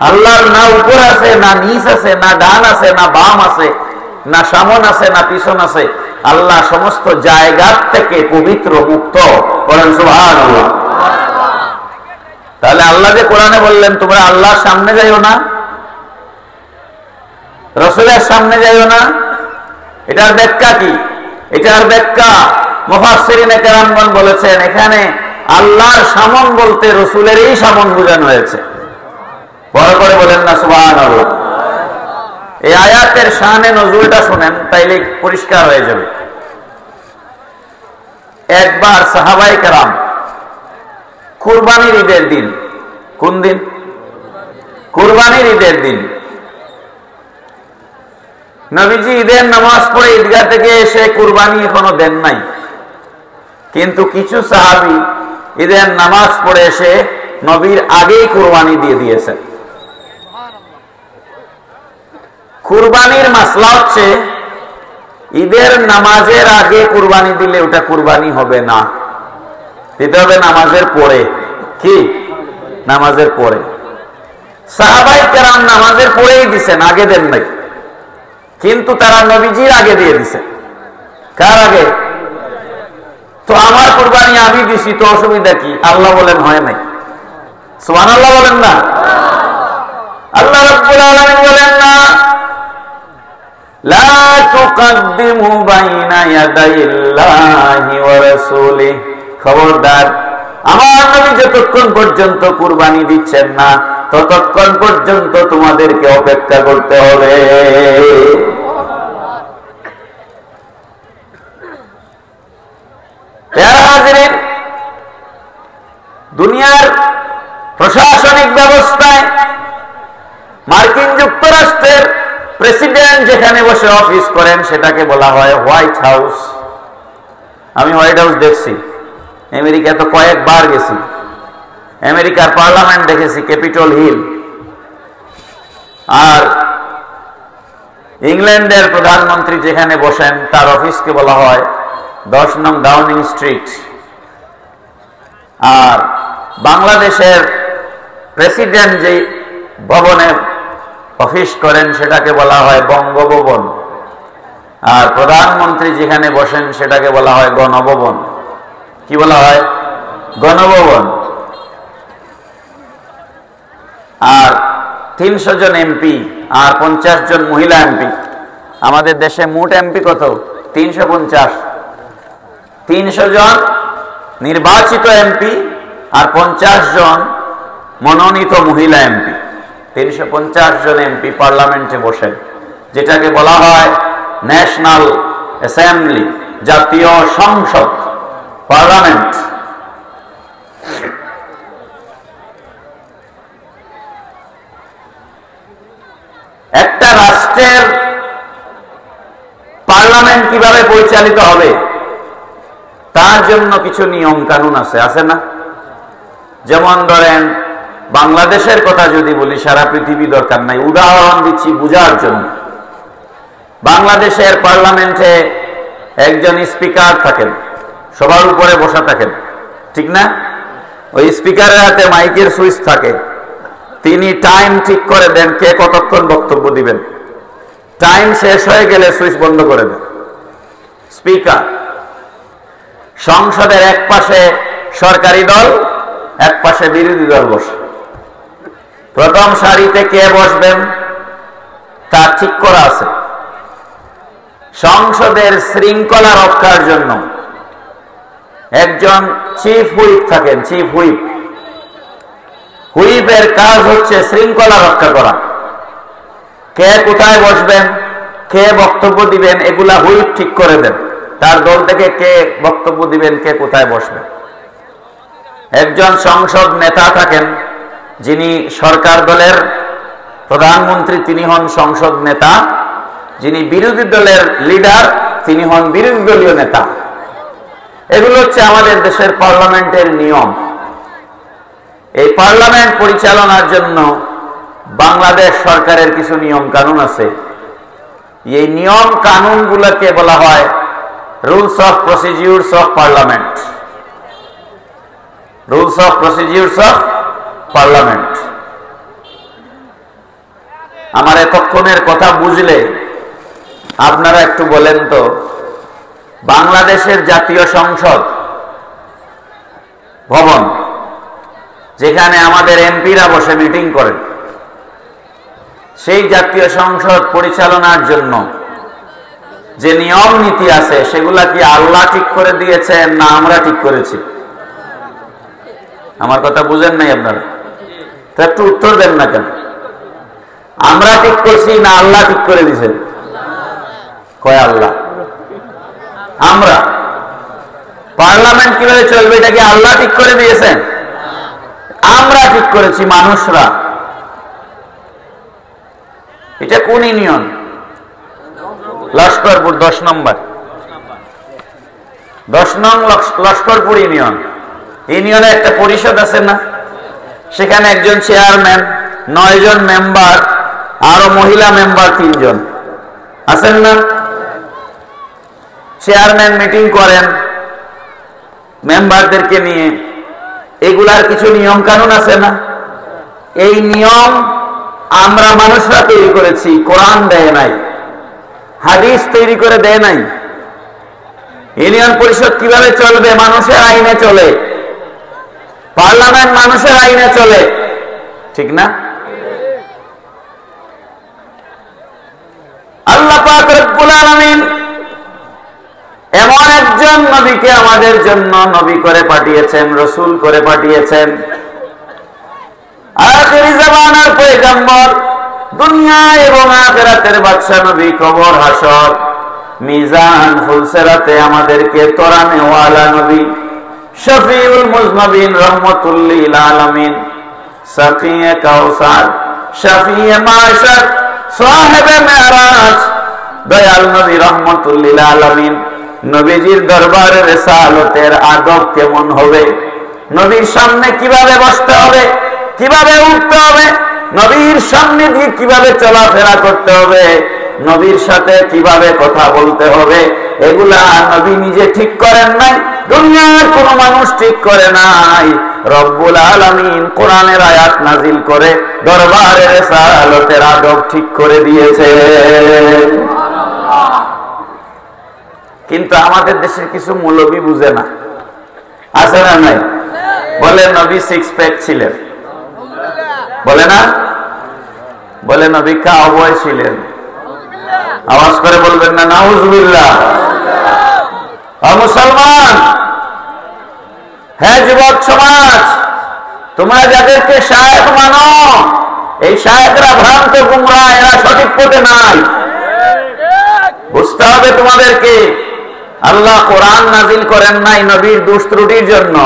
আল্লাহর না উপর আছে, না নিচ আছে, না ডান আছে, না বাম আছে, না সামন আছে, না পিছন আছে। আল্লাহ সমস্ত জায়গার থেকে পবিত্র, মুক্ত। বলেন সুবহানাল্লাহ। তাহলে আল্লাহ যে কোরআনে বললেন তোমরা আল্লাহর সামনে যাইও না, রাসূলের সামনে যাইও না, এটার ব্যাখ্যা কি? এটার ব্যাখ্যা মুফাসসিরিনে কেরামগণ বলেছেন, এখানে আল্লাহর সামন বলতে রাসূলেরই সামন বোঝানো হয়েছে। বড় করে বলেন না সুবহানাল্লাহ। এই আয়াতের শানে নজুলটা শুনেন, তাইলে পরিষ্কার হয়ে যাবে। একবার সাহাবায়ে কেরাম কুরবানির ঈদের দিন, কোন দিন? কুরবানির ঈদের দিন নবীজি ঈদের নামাজ পড়ে ঈদগাহ থেকে এসে কুরবানি এখনো দেন নাই, কিন্তু কিছু সাহাবী ঈদের নামাজ পড়ে এসে নবীর আগেই কুরবানি দিয়ে দিয়েছেন। কুরবানির মাসলা হচ্ছে ঈদের নামাজের আগে কুরবানি দিলে ওটা কুরবানি হবে না, দিতে হবে নামাজের পরে। কি? নামাজের পরে। সাহাবায়ে কেরাম নামাজের পরেই দিছেন, আগে দেন নাই, কিন্তু তারা নবীজির আগে দিয়ে দিছে। কার আগে? তো আমার কুরবানি আমি দিছি, তো অসুবিধা কি? আল্লাহ বলেন হয় নাই। সুবহানাল্লাহ বলেন না। আল্লাহ রাব্বুল আলামিন বলেন না, লা তুকদ্দিমু বাইনা ইয়াদাইল্লাহি ওয়া রাসূলিহি। খবরদার, আমার নবী যতক্ষণ পর্যন্ত কুরবানি দিচ্ছেন না ততক্ষণ পর্যন্ত তোমাদেরকে অপেক্ষা করতে হবে। দুনিয়ার প্রশাসনিক ব্যবস্থায় মার্কিন যুক্তরাষ্ট্রের প্রেসিডেন্ট যেখানে বসে অফিস করেন সেটাকে বলা হয় হোয়াইট হাউস। আমি হোয়াইট হাউস দেখছি, আমেরিকায় তো কয়েকবার গেছি। আমেরিকার পার্লামেন্ট দেখেছি, ক্যাপিটল হিল। আর ইংল্যান্ডের প্রধানমন্ত্রী যেখানে বসেন তার অফিসকে বলা হয় 10 নং ডাউনিং স্ট্রিট। আর বাংলাদেশের প্রেসিডেন্ট যে ভবনে অফিস করেন সেটাকে বলা হয় বঙ্গভবন। আর প্রধানমন্ত্রী যেখানে বসেন সেটাকে বলা হয় গণভবন। কি বলা হয়? গণভবন। আর 300 জন এমপি আর 50 জন মহিলা এমপি। আমাদের দেশে মোট এমপি কত? 350। 300 জন নির্বাচিত এমপি আর 50 জন মনোনীত মহিলা এমপি। 350 জন এমপি পার্লামেন্টে বসেন, যেটাকে বলা হয় ন্যাশনাল অ্যাসেম্বলি, জাতীয় সংসদ, পার্লামেন্ট। একটা রাষ্ট্রের পার্লামেন্ট কিভাবে পরিচালিত হবে তার জন্য কিছু নিয়ম কানুন আছে, আছে না? যেমন ধরেন বাংলাদেশের কথা যদি বলি, সারা পৃথিবী দরকার নাই, উদাহরণ দিচ্ছি বুঝার জন্য। বাংলাদেশের পার্লামেন্টে একজন স্পিকার থাকেন, সবার উপরে বসা থাকেন, ঠিক না? ওই স্পিকারের হাতে মাইকের সুইচ থাকে, তিনি টাইম ঠিক করে দেন কে কতক্ষণ বক্তব্য দিবেন। টাইম শেষ হয়ে গেলে সুইচ বন্ধ করে দেন স্পিকার। সংসদের এক পাশে সরকারি দল, এক পাশে বিরোধী দল বসে। প্রথম সারিতে কে বসবেন তা ঠিক করা আছে। সংসদের শৃঙ্খলা রক্ষার জন্য একজন চিফ হুইপ থাকেন। চিফ হুইপ, হুইপের কাজ হচ্ছে শৃঙ্খলা রক্ষা করা। কে কোথায় বসবেন, কে বক্তব্য দিবেন, এগুলা হুইপ ঠিক করে দেন। তার দল থেকে কে বক্তব্য দিবেন, কে কোথায় বসবেন। একজন সংসদ নেতা থাকেন, যিনি সরকার দলের প্রধানমন্ত্রী, তিনি হন সংসদ নেতা। যিনি বিরোধী দলের লিডার, তিনি হন বিরোধী দলীয় নেতা। এগুলো হচ্ছে আমাদের দেশের পার্লামেন্টের নিয়ম। এই পার্লামেন্ট পরিচালনার জন্য বাংলাদেশ সরকারের কিছু নিয়ম কানুন আছে। এই নিয়ম কানুনগুলোকে বলা হয় rules of procedures of parliament. Rules of procedures of parliament. আমার এতক্ষণের কথা বুঝলে আপনারা একটু বলেন তো, বাংলাদেশের জাতীয় সংসদ ভবন, যেখানে আমাদের এমপিরা বসে মিটিং করেন, সেই জাতীয় সংসদ পরিচালনার জন্য যে নিয়ম নীতি আছে সেগুলা কি আল্লাহ ঠিক করে দিয়েছেন না আমরা ঠিক করেছি? আমার কথা বুঝেন নাই আপনারা? তো একটু উত্তর দেন না কেন? আমরা ঠিক করছি না আল্লাহ ঠিক করে দিয়েছেন? কয় আল্লাহ। আমরা পার্লামেন্ট কিভাবে চলবে এটা কি আল্লাহ ঠিক করে দিয়েছেন? আমরা ঠিক করেছি মানুষরা। এটা কোন ইউনিয়ন? লস্করপুর 10 নম্বর, 10 নং লস্করপুর ইউনিয়ন। ইউনিয়নে একটা পরিষদ আছে না, সেখানে একজন চেয়ারম্যান, 9 জন মেম্বার, আরো মহিলা মেম্বার 3 জন আছেন না? চেয়ারম্যান মিটিং করেন মেম্বারদেরকে নিয়ে। এগুলার কিছু নিয়ম কানুন আছে না? এই নিয়ম আমরা মানুষরা তৈরি করেছি, কোরআন দেয় নাই, হাদিস তৈরি করে দেয় নাই। ইউনিয়ন পরিষদ কিভাবে চলবে? মানুষের আইনে চলে। পার্লামেন্ট মানুষের আইনে চলে, ঠিক না? আল্লাহ পাক রব্বুল আলামিন এমন একজন নবীকে আমাদের জন্য নবী করে পাঠিয়েছেন, রাসূল করে পাঠিয়েছেন, আখিরি জামানার পয়গম্বর, দুনিয়া এবং আখিরাতের বাদশা নবী, কবর হাসর মিজান ফুলসিরাতে আমাদেরকে তোরানে ওয়ালা নবী, শফিউল মুজনবিন, রহমাতুল লিল আলামিন, সাফিয়ে কাউসার, শফিয়ে মাশার, সাহেবে মেরাজ, দয়াল নবী রহমাতুল লিল আলামিন। নবীজির দরবারে রিসালাতের আদব কেমন হবে, নবীর সামনে কিভাবে বসতে হবে, কিভাবে উঠতে হবে, নবীর সামনে দিয়ে কিভাবে চলাফেরা করতে হবে, নবীর সাথে কিভাবে কথা বলতে হবে, এগুলা নবী নিজে ঠিক করেন নাই, দুনিয়ার কোন মানুষ ঠিক করে নাই। রব্বুল আলামিন কোরআনের আয়াত নাজিল করে দরবারে রিসালাতের আদব ঠিক করে দিয়েছে। কিন্তু আমাদের দেশের কিছু মৌলবী বুঝে না, আছে না নাই? বলে নবী 6 প্যাক ছিলেন, বলে না? বলে নবী কাউবয় ছিলেন। আওয়াজ করে বলবেন না নাউজুবিল্লাহ। মুসলমান, হ্যাঁ যুবক সমাজ, তোমরা যাদেরকে শায়েখ মানো, এই শায়েখরা ভ্রান্ত গুমরাহ, এরা সঠিক পথে নাই। বুঝতে হবে তোমাদেরকে, আল্লাহ কোরআন নাজিল করেন নাই নবীর দোষ ত্রুটির জন্য।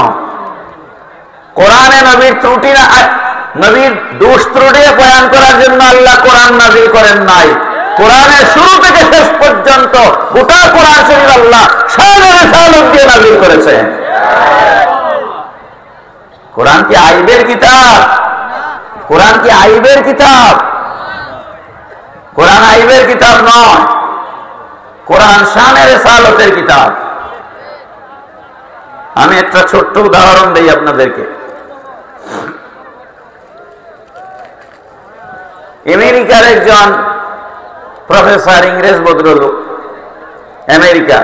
কোরআনে নবীর ত্রুটি, নবীর দোষ ত্রুটি বয়ান করার জন্য আল্লাহ কোরআন নাজিল করেন নাই। কোরআনের শুরু থেকে শেষ পর্যন্ত গোটা কোরআন শরীফ আল্লাহ শানের রিসালাত দিয়ে নাজিল করেছেন। কোরআন কি আইবের কিতাব? কোরআন কি আইবের কিতাব? কোরআন আইবের কিতাব নয়, কোরআন শানের রিসালাতের কিতাব। আমি একটা ছোট্ট উদাহরণ দেই আপনাদেরকে। আমেরিকার একজন প্রফেসর, ইংরেজ ভদ্রলোক, আমেরিকা,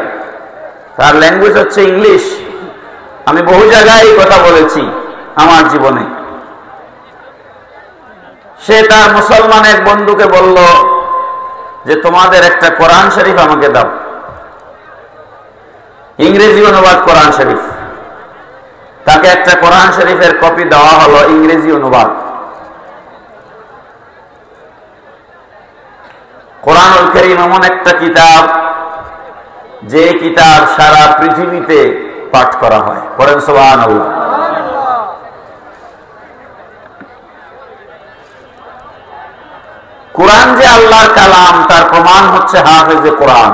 তার ল্যাঙ্গুয়েজ হচ্ছে ইংলিশ। আমি বহু জায়গায় এই কথা বলেছি আমার জীবনে। সে তার মুসলমান এক বন্ধুকে বলল যে তোমাদের একটা কোরআন শরীফ আমাকে দাও, ইংরেজি অনুবাদ কোরআন শরীফ। তাকে একটা কোরআন শরীফের কপি দেওয়া হলো, ইংরেজি অনুবাদ। কোরআনুল কারীম এমন একটা কিতাব, যে কিতাব সারা পৃথিবীতে পাঠ করা হয়। পড়েন সুবহানাল্লাহ। কোরআন যে আল্লাহর কালাম, তার প্রমাণ হচ্ছে হাফেজে কোরআন।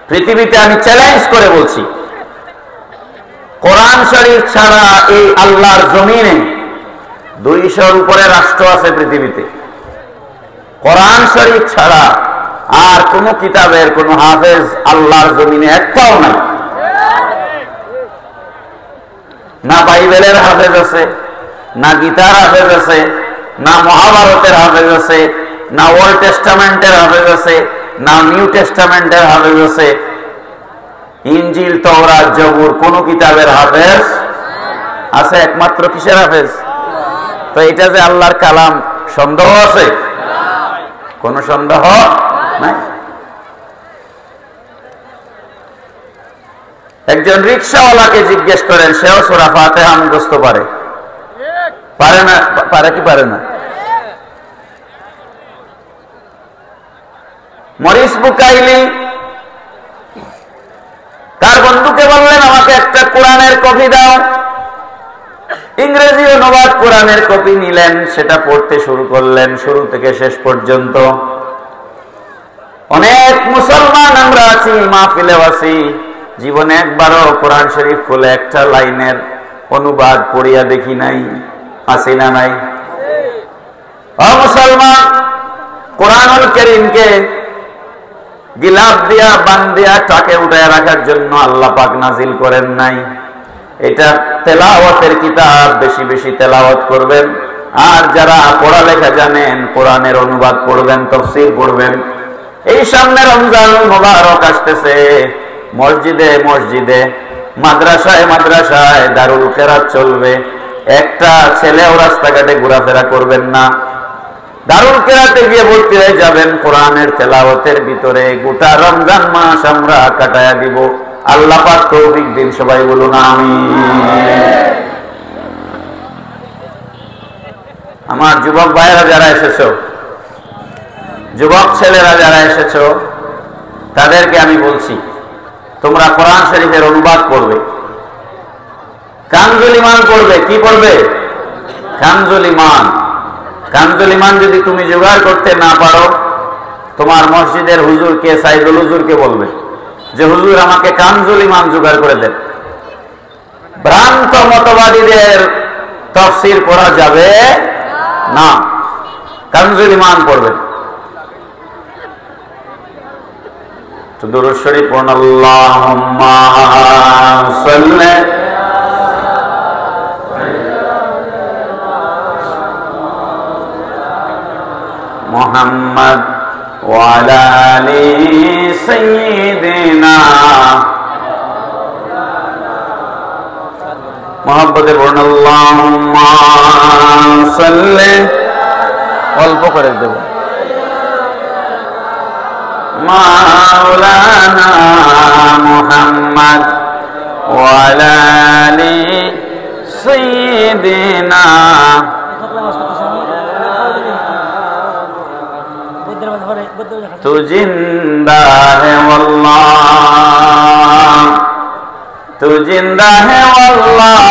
পৃথিবীতে আমি চ্যালেঞ্জ করে বলছি, কোরআন শরীফ ছাড়া এই আল্লাহর জমিনে 200-র উপরে রাষ্ট্র আছে পৃথিবীতে, কোরআন শরীফ ছাড়া আর কোন কিতাবের কোন হাফেজ আল্লাহর জমিনে একটাও নাই। না বাইবেলের হাফেজ আছে, না গীতার হাফেজ আছে, না মহাভারতের হাফেজ আছে, না ওল্ড টেস্টামেন্টের হাফেজ আছে, না নিউ টেস্টামেন্টের হাফেজ আছে। ইনজিল, তাওরাত, জবুর কোন কিতাবের হাফেজ আছে? একমাত্র কিসের হাফেজ? তো এটা যে আল্লাহর কালাম, সন্দেহ আছে? কোন সন্দেহ নাই। একজন রিকশাওয়ালাকে জিজ্ঞেস করেন, সেও সূরা ফাতিহা মুখস্থ পারে? পারে না? পারে কি পারে না? মরিস বুকাইলি তার বন্ধুকে বললেন, আমাকে একটা কোরআনের কপি দাও। ইংরেজি অনুবাদ কোরআনের কপি নিলেন, সেটা পড়তে শুরু করলেন শুরু থেকে শেষ পর্যন্ত। অনেক মুসলমান আমরা আছি, মাহফিলেও আছি, জীবনে একবারও কোরআন শরীফ খুলে একটা লাইনের অনুবাদ পড়িয়া দেখি নাই। আছি না নাই? ও মুসলমান, কোরআনুল কারীমকে গিলাফ দিয়া বান্ধিয়া টাকে উঠায় রাখার জন্য আল্লাহ পাক নাজিল করেন নাই। এটা তেলাওয়াতের কিতাব, বেশি বেশি তেলাওয়াত করবেন। আর যারা পড়ালেখা জানেন, কোরআনের অনুবাদ পড়বেন, তাফসীর পড়বেন। এই সামনে রমজান মুবারক আসতেছে, মসজিদে মসজিদে, মাদ্রাসায় মাদ্রাসায় দারুল কিরাত চলবে। একটা ছেলেও রাস্তাঘাটে ঘোরাফেরা করবেন না। দারুল কিরাতে গিয়ে ভর্তি হয়ে যাবেন কোরআনের তেলাওয়াতের ভিতরে। গোটা রমজান মাস আমরা কাটায়া দিব। আল্লাহ পাক তৌফিক দিন, সবাই বলুন আমিন। আমার যুবক ভাইয়েরা যারা এসেছো, যুবক ছেলেরা যারা এসেছো, তাদেরকে আমি বলছি, তোমরা কোরআন শরীফের অনুবাদ পড়বে, কানজুল ইমান পড়বে। কি পড়বে? কানজুল ইমান। কানজুল ইমান যদি তুমি জোগাড় করতে না পারো, তোমার মসজিদের হুজুরকে, সাইদুল হুজুরকে বলবে যে হুজুর আমাকে কানজুল ইমান জোগাড় করে দেন। ভ্রান্ত মতবাদীদের তাফসীর পড়া যাবে না, কানজুল ইমান পড়বেন। তো দুরূদ শরীফ পড়ুন, আল্লাহুম্মা সাল্লি মুহাম্মদ ওয়া আলা আলি সাইয়্যিদিনা। মুহাব্বতে পড়ুন, আল্লাহুম্মা সাল্লি, অল্প করে দেব, মাওলানা মুহাম্মদ ওয়া আলা আলি সাইয়্যিদিনা। तू जिंदा है वल्लाह, तू जिंदा है वल्लाह,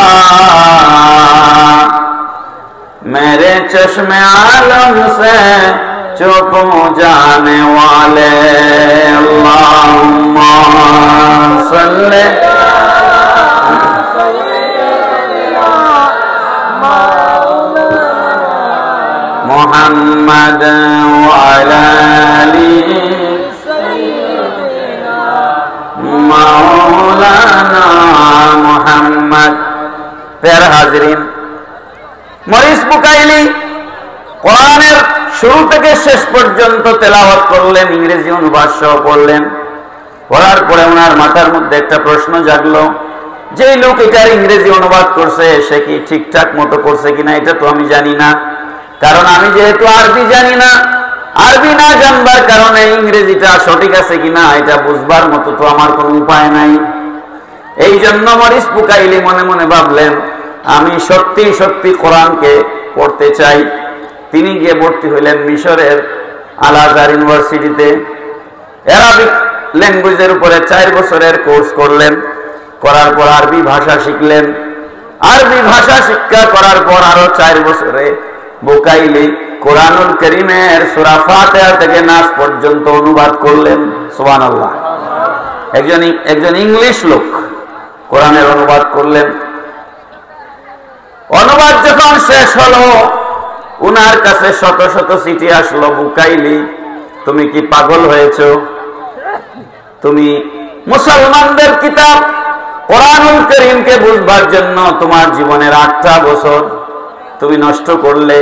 मेरे चश्मे आलम से चुप जाने वाले। अल्लाहुम्मा सल्ले मुहम्मद व अला आलि मौलाना मुहम्मद। प्यारे हाजिरीन, মরিস বুকাইলি কোরআনের শুরু থেকে শেষ পর্যন্ত তেলাওয়াত করলেন, ইংরেজি অনুবাদ সহ পড়লেন। পড়ার পরে ওনার মাথার মধ্যে একটা প্রশ্ন জাগলো, যে লোক এটার ইংরেজি অনুবাদ করছে সে কি ঠিকঠাক মতো করছে কিনা, এটা তো আমি জানি না। কারণ আমি যেহেতু আরবি জানি না, আরবি না জানবার কারণে ইংরেজিটা সঠিক আছে কিনা এটা বুঝবার মতো তো আমার কোনো উপায় নাই। এই জন্য মরিস বুকাইলি মনে মনে ভাবলেন, আমি সত্যি সত্যি কোরআনকে পড়তে চাই। তিনি গিয়ে ভর্তি হইলেন মিশরের আল আজহার ইউনিভার্সিটিতে। আরবিক ল্যাঙ্গুয়েজের উপরে 4 বছরের কোর্স করলেন। করার পর আরবি ভাষা শিখলেন। আরবি ভাষা শিক্ষা করার পর আরো 4 বছরে বুকাইলি কোরআনুল কারীমের সূরা ফাতিহা থেকে নাস পর্যন্ত অনুবাদ করলেন। সুবহানাল্লাহ। একজন ইংলিশ লোক কোরআনের অনুবাদ করলেন। অনুবাদ যখন শেষ হলো, উনার কাছে শত শত চিঠি আসলো, বুকাইলি তুমি কি পাগল হয়েছো? তুমি মুসলমানদের কিতাব কোরআনুল কারীমকে বুঝবার জন্য তোমার জীবনের 8টা বছর তুমি নষ্ট করলে।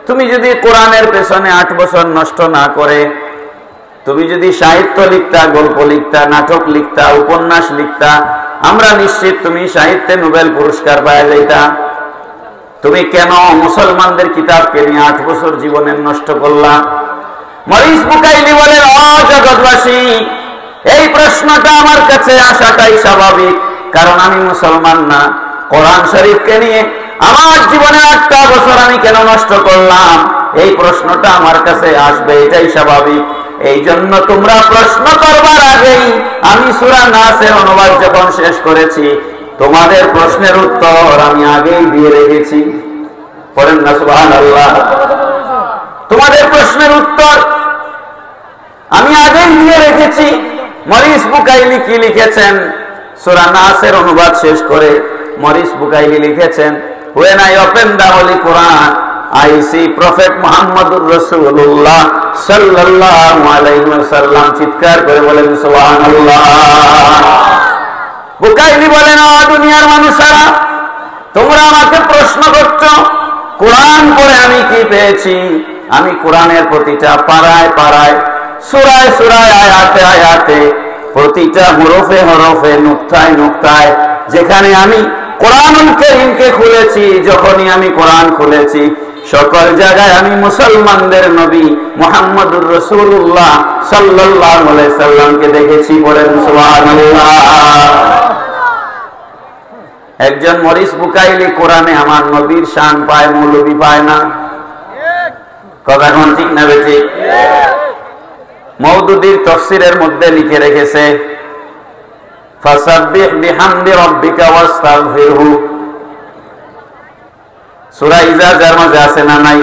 তুমি যদি কোরআনের পেছনে 8 বছর নষ্ট না করে তুমি যদি সাহিত্য লিখতা, গল্প লিখতা, নাটক লিখতা, উপন্যাস লিখতা, আমরা নিশ্চিত তুমি সাহিত্যে নোবেল পুরস্কার পাওয়া যাইতা। তুমি কেন মুসলমানদের কিতাবকে নিয়ে 8 বছর জীবনের নষ্ট করলা? মরিস বুকাইলি বলেন, ও জগৎবাসী, এই প্রশ্নটা আমার কাছে আসাটাই স্বাভাবিক, কারণ আমি মুসলমান না। কোরআন শরীফকে নিয়ে আমার জীবনে 8টা বছর আমি কেন নষ্ট করলাম, এই প্রশ্নটা আমার কাছে আসবে, এটাই স্বাভাবিক। এই জন্য তোমরা প্রশ্ন করবার আগেই আমি সূরা নাসের অনুবাদ যখন শেষ করেছি, তোমাদের প্রশ্নের উত্তর আমি আগেই দিয়ে রেখেছি। পড়েন না সুবহানাল্লাহ। তোমাদের প্রশ্নের উত্তর আমি আগেই দিয়ে রেখেছি। মরিস বুকাইলি কি লিখেছেন? সূরা নাসের অনুবাদ শেষ করে মরিস বুকাইলি লিখেছেন, when I open the Holy Quran, I see Prophet Muhammadur Rasulullah sallallahu alaihi wasallam। চিৎকার করে বলেন সুবহানাল্লাহ। বুকাইলি বলেন, ও দুনিয়ার মানুষেরা, তোমরা আমাকে প্রশ্ন করছো কোরআন পড়ে আমি কি পেয়েছি? আমি কোরআনের প্রতিটা পারায় পারায়, সূরায় সূরায়, আয়াতে আয়াতে, প্রতিটা হরফে হরফে, নুক্তায় নুক্তায়, যেখানে আমি কোরআনুল কারীমকে খুলেছি, যখনই আমি কোরআন খুলেছি, সকল জায়গায় আমি মুসলমানদের নবী মুহাম্মদুর রাসূলুল্লাহ সাল্লাল্লাহু আলাইহি সাল্লামকে দেখেছি। বলেন সুবহানাল্লাহ। একজন মরিস বুকাইলি কোরআনে আমার নবীর শান পায়, মৌলবী পায় না। কথা কোন ঠিক না বেঠিক? মওদুদীর তাফসীরের মধ্যে লিখে রেখেছে, ফাসাব্বিহ বিহামদি রাব্বিকা ওয়াস্তাগফিরহু। সূরা ইজাজার মধ্যে আছে না নাই?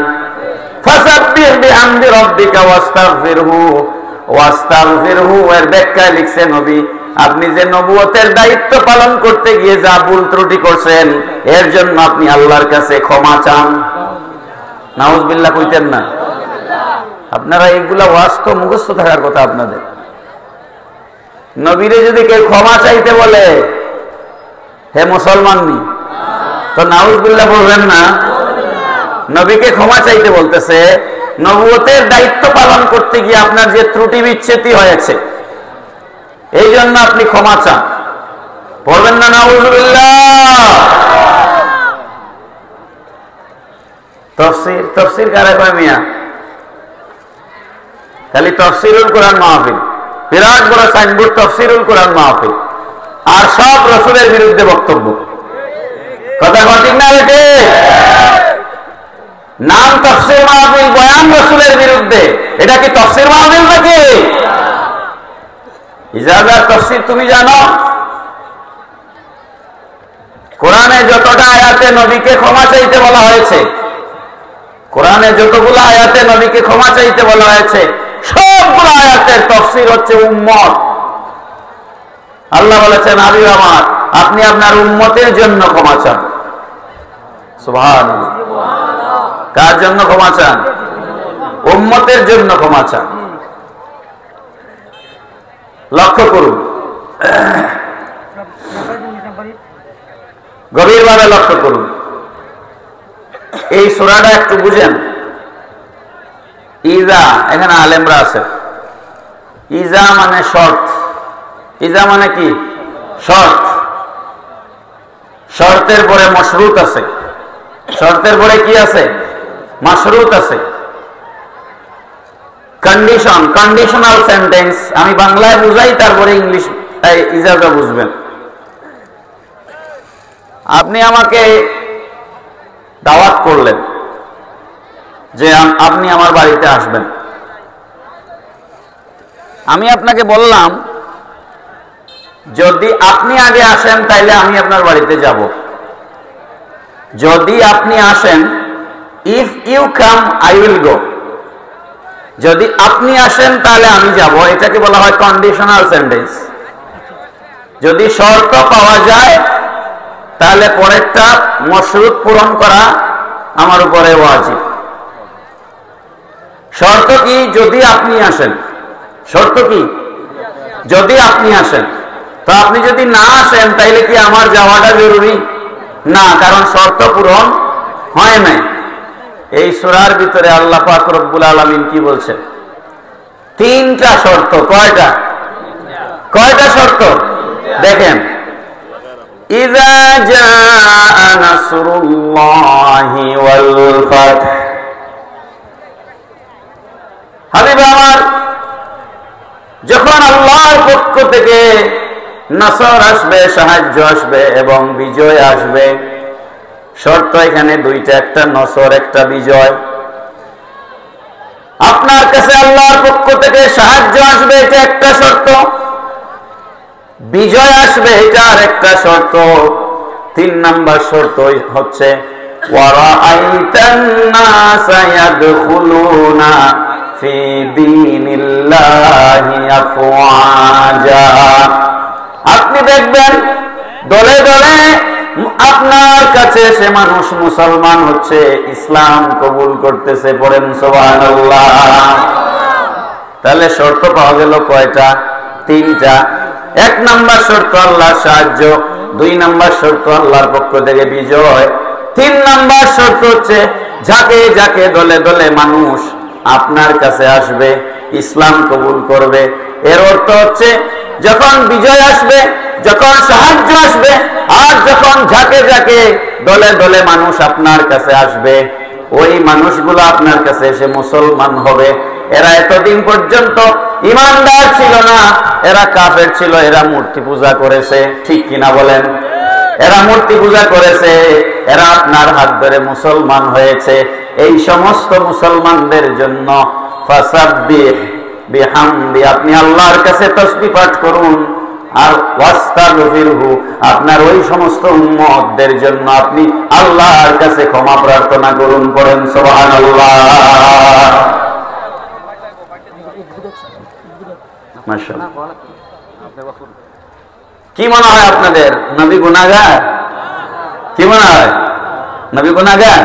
ফাসাব্বিহ বিহামদি রাব্বিকা ওয়াস্তাগফিরহু। ওয়াস্তাগফিরহু এর ব্যাখ্যায় লিখছে, নবী আপনি যে নবুয়তের দায়িত্ব পালন করতে গিয়ে যা ভুল ত্রুটি করছেন, এর জন্য আপনি আল্লাহর কাছে ক্ষমা চান। নাউযুবিল্লাহ কইতেন না? আপনারা এইগুলা ওয়াজ তো মুখস্থ থাকার কথা আপনাদের। নবীরে যদি কেউ ক্ষমা চাইতে বলে, হে মুসলমান নি, তো নাউযুবিল্লাহ বলবেন না? নবীকে ক্ষমা চাইতে বলতেছে, নবুয়তের দায়িত্ব পালন করতে গিয়ে আপনার যে ত্রুটি বিচ্ছেতি হয়েছে, এই জন্য আপনি ক্ষমা চান। বলবেন না নাউযুবিল্লাহ? তাফসীর তাফসীর কারে কয় মিয়া? খালি তাফসীরুল কোরআন মাহফিল, বিরাট বড় সাইনবোর্ড তাফসীরুল কোরআন মাহফিল, আর সব রাসূলের বিরুদ্ধে বক্তব্য। কথা ঠিক না বেটে? নাম তাফসীর মাহফিল, বয়ান রাসূলের বিরুদ্ধে, এটা কি তাফসীর মাহফিল নাকি? ইজাজার তাফসীর তুমি জানো? কোরআনে যতটা আয়াতে নবীকে ক্ষমা চাইতে বলা হয়েছে, কোরআনে যতগুলো আয়াতে নবীকে ক্ষমা চাইতে বলা হয়েছে, সবগুলো আয়াতের তাফসীর হচ্ছে উম্মত। আল্লাহ বলেছেন, হাবিব আমার, আপনি আপনার উম্মতের জন্য ক্ষমা চান। সুবহানাল্লাহ। কার জন্য ক্ষমা চান? উম্মতের জন্য ক্ষমা চান। লক্ষ্য করুন, গভীরভাবে লক্ষ্য করুন, এই সূরাটা একটু বুঝেন। ইজা, এখানে আলেমরা আছে। ইজা মানে শর্ত। ইজা মানে কি? শর্ত। শর্তের পরে মশরুত আছে। শর্তের পরে কি আছে? মাশরুত আছে। Condition, conditional sentence. আমি বাংলায় বুঝাই, তারপরে ইংলিশ ইজাজা বুঝবেন। আপনি আমাকে দাওয়াত করলেন যে আপনি আমার বাড়িতে আসবেন। আমি আপনাকে বললাম, যদি আপনি আগে আসেন তাইলে আমি আপনার বাড়িতে যাব। যদি আপনি আসেন, if you come I will go. যদি আপনি আসেন তাহলে আমি যাব, এটাকে বলা হয় কন্ডিশনাল সেন্টেন্স। যদি শর্ত পাওয়া যায় তাহলে পরেরটা মশরুত পূরণ করা আমার উপরে ওয়াজিব। শর্ত কি? যদি আপনি আসেন। শর্ত কি? যদি আপনি আসেন। তো আপনি যদি না আসেন তাইলে কি আমার যাওয়াটা জরুরি? না, কারণ শর্ত পূরণ হয় নাই। এই সূরার ভিতরে আল্লাহ পাক রব্বুল আলামিন কি বলছেন? তিনটা শর্ত। কয়টা? কয়টা শর্ত? দেখেন, ইযা জাআ নাসরুল্লাহি ওয়াল ফাতহ। হাবিব আমার, যখন আল্লাহর পক্ষ থেকে নাসর আসবে, সাহায্য আসবে এবং বিজয় আসবে। শর্ত এখানে দুইটা, একটা নসর, একটা বিজয়। আপনার কাছে আল্লাহর পক্ষ থেকে সাহায্য আসবে, এটা একটা শর্ত। বিজয় আসবে, এটা আর একটা শর্ত। 3 নাম্বার শর্ত হচ্ছে ওয়ারাআইতান নাসা ইয়াদখুলুনা ফি দীনিল্লাহি আফওয়াজা। আপনি দেখবেন দলে দলে আপনার কাছে এসে মানুষ মুসলমান হচ্ছে, ইসলাম কবুল করতেছে। পড়েন সুবহানাল্লাহ। তাহলে শর্ত পাওয়া গেল কয়টা? 3টা। 1 নাম্বার শর্ত আল্লাহর সাহায্য, 2 নাম্বার শর্ত আল্লাহর পক্ষ থেকে বিজয়, 3 নাম্বার শর্ত হচ্ছে যাকে যাকে দলে দলে মানুষ আপনার কাছে আসবে, ইসলাম কবুল করবে। এর অর্থ হচ্ছে যখন বিজয় আসবে, যখন সাহায্য আসবে, আর যখন যাকে যাকে দলে দলে মানুষ আপনার কাছে আসবে, ওই মানুষগুলো আপনার কাছে এসে মুসলমান হবে। এরা এতদিন পর্যন্ত ঈমানদার ছিল না, এরা কাফের ছিল, এরা মূর্তি পূজা করেছে। ঠিক কিনা বলেন? এরা মূর্তি পূজা করেছে, এরা আপনার হাত ধরে মুসলমান হয়েছে। এই সমস্ত মুসলমানদের জন্য ফাসাব্বিহ বিহামদি, আপনি আল্লাহর কাছে তাসবিহ পাঠ করুন। আর ওয়াস্তাগফিরহু, আপনার ওই সমস্ত উম্মতদের জন্য আপনি আল্লাহর কাছে ক্ষমা প্রার্থনা করুন। পড়েন সুবহানাল্লাহ। মাশাআল্লাহ। কি মনে হয় আপনাদের, নবী গুনাহগার? কি মনে হয়, নবী গুনাহগার?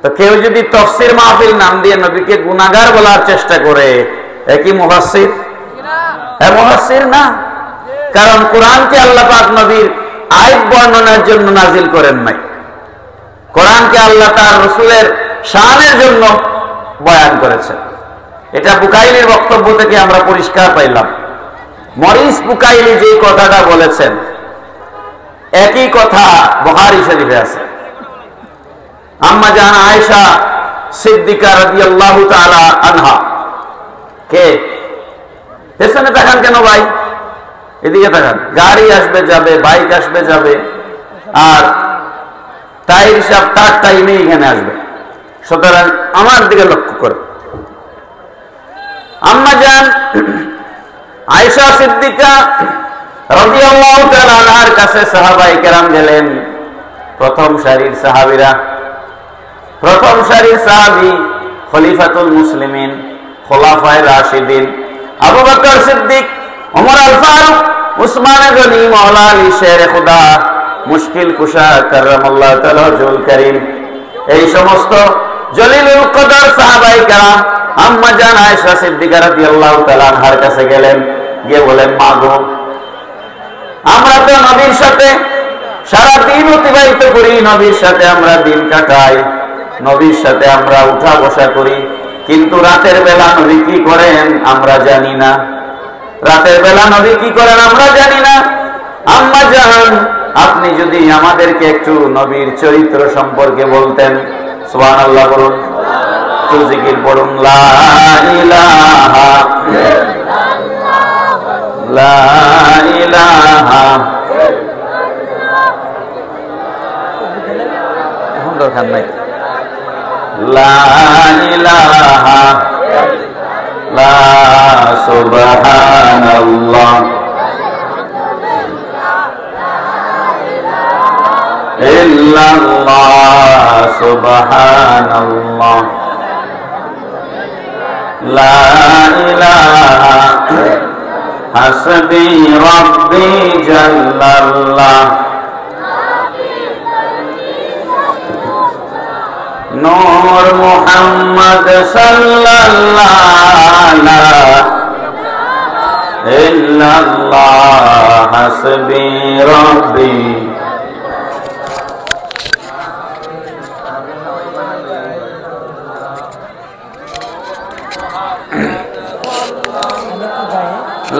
তো কেউ যদি তাফসীর মাহফিল নাম দিয়ে নবীকে গুনাহগার বলার চেষ্টা করে, একই মুফাসসির? হ্যাঁ, মুফাসসির না। কারণ কোরআনকে আল্লাহ পাক নবীর আয়াত বর্ণনার জন্য নাজিল করেন নাই। কোরআনকে আল্লাহ তার রাসূলের শানের জন্য বয়ান করেছেন। এটা বুকাইলির বক্তব্য থেকে আমরা পরিষ্কার পাইলাম। মরিস বুকাইলি যে কথাটা বলেছেন, একই কথা বুখারী শরীফে আছে। আম্মা জান আয়েশা সিদ্দিকা রাদিয়াল্লাহু তাআলা আনহা, কে? পেছনে তাকান কেন ভাই? এদিকে তাকান। গাড়ি আসবে যাবে, বাইক আসবে যাবে, আর টাইর সব তার টাইমে এখানে আসবে। সুতরাং আমার দিকে লক্ষ্য করে। আম্মা জান আয়েশা সিদ্দিকা রাদিয়াল্লাহু তাআলা আনহার কাছে সাহাবায়ে কেরাম গেলেন। প্রথম সারির সাহাবীরা, প্রথম সারির সাহাবী খলিফাতুল মুসলিমিন, খোলাফায়ে রাশিদিন, আবু বকর সিদ্দিক, ওমর আল ফারুক, উসমান গনি, মাওলা আলী শের খুদা, মুশকিল কুশা কাররামাল্লাহু তাআলা ওয়াজহুল কারীম, এই সমস্ত জলিলুল কদর সাহাবায়ে কেরাম আম্মা জান আয়েশা সিদ্দিকা রাদিয়াল্লাহু তাআলা আনহার কাছে গেলেন। গিয়ে বলেন, মা গো, আমরা তো নবীর সাথে সারা দিন অতিবাহিত করি, নবীর সাথে আমরা দিন কাটাই, নবীর সাথে আমরা উঠা বসা করি, কিন্তু রাতের বেলা নবী কি করেন আমরা জানি না। রাতের বেলা নবী কি করেন আমরা জানি না। আম্মা জান, আপনি যদি আমাদেরকে একটু নবীর চরিত্র সম্পর্কে বলতেন। সুবহানাল্লাহ বলুন, একটু জিকির পড়ুন। লা ইলাহা লা ইলাহা, এখন দরকার নাই। লা ইলাহা লা সুবহানাল্লাহ ইল্লাল্লাহ সুবহানাল্লাহ লা ইলাহা হাসবি রাব্বি জাল্লাল্লাহ নূর মুহাম্মদ সাল্লাল্লাহু ইল্লাল্লাহ হাসবি রাব্বি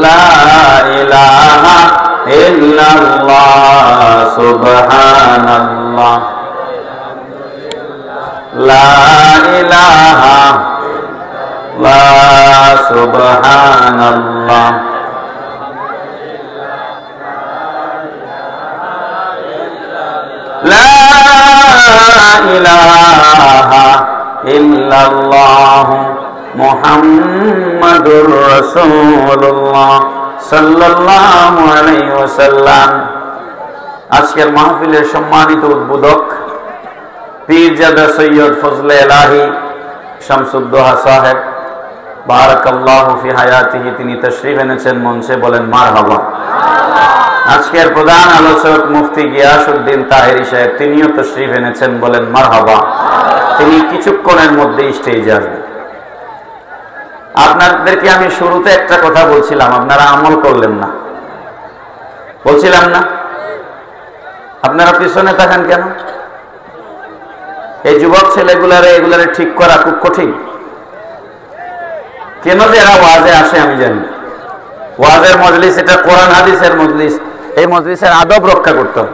লা ইলাহা ইল্লাল্লাহ সুবহানাল্লাহ লা ইলাহা লা সুবহানাল্লাহ লা ইলাহা ইল্লাল্লাহ মুহাম্মাদুর রাসূলুল্লাহ সাল্লাল্লাহু আলাইহি ওয়াসাল্লাম। আজকের মাহফিলের সম্মানিত উদ্বোধক পীরজাদা সৈয়দ ফজলে ইলাহি শামসুদ্দোহা সাহেব বারাকাল্লাহু ফি হায়াতিহি, তিনি তাশরীফ এনেছেন মঞ্চে, বলেন মারহাবা। আজকের প্রধান আলোচক মুফতি গিয়াসউদ্দিন তাহেরি সাহেব, তিনিও তাশরীফ এনেছেন, বলেন মারহাবা। তিনি কিছুক্ষণের মধ্যে স্টেজে আসবেন। আপনাদেরকে আমি শুরুতে একটা কথা বলছিলাম, আপনারা আমল করলেন না, বলছিলাম না? আপনারা পিছনে থাকেন কেন? এই যুবক ছেলেগুলারে ঠিক করা খুব কঠিন। কেন যে এরা ওয়াজে আসে আমি জানি। ওয়াজের মজলিস এটা কোরআন হাদিসের মজলিস, এই মজলিসের আদব রক্ষা করতে হবে।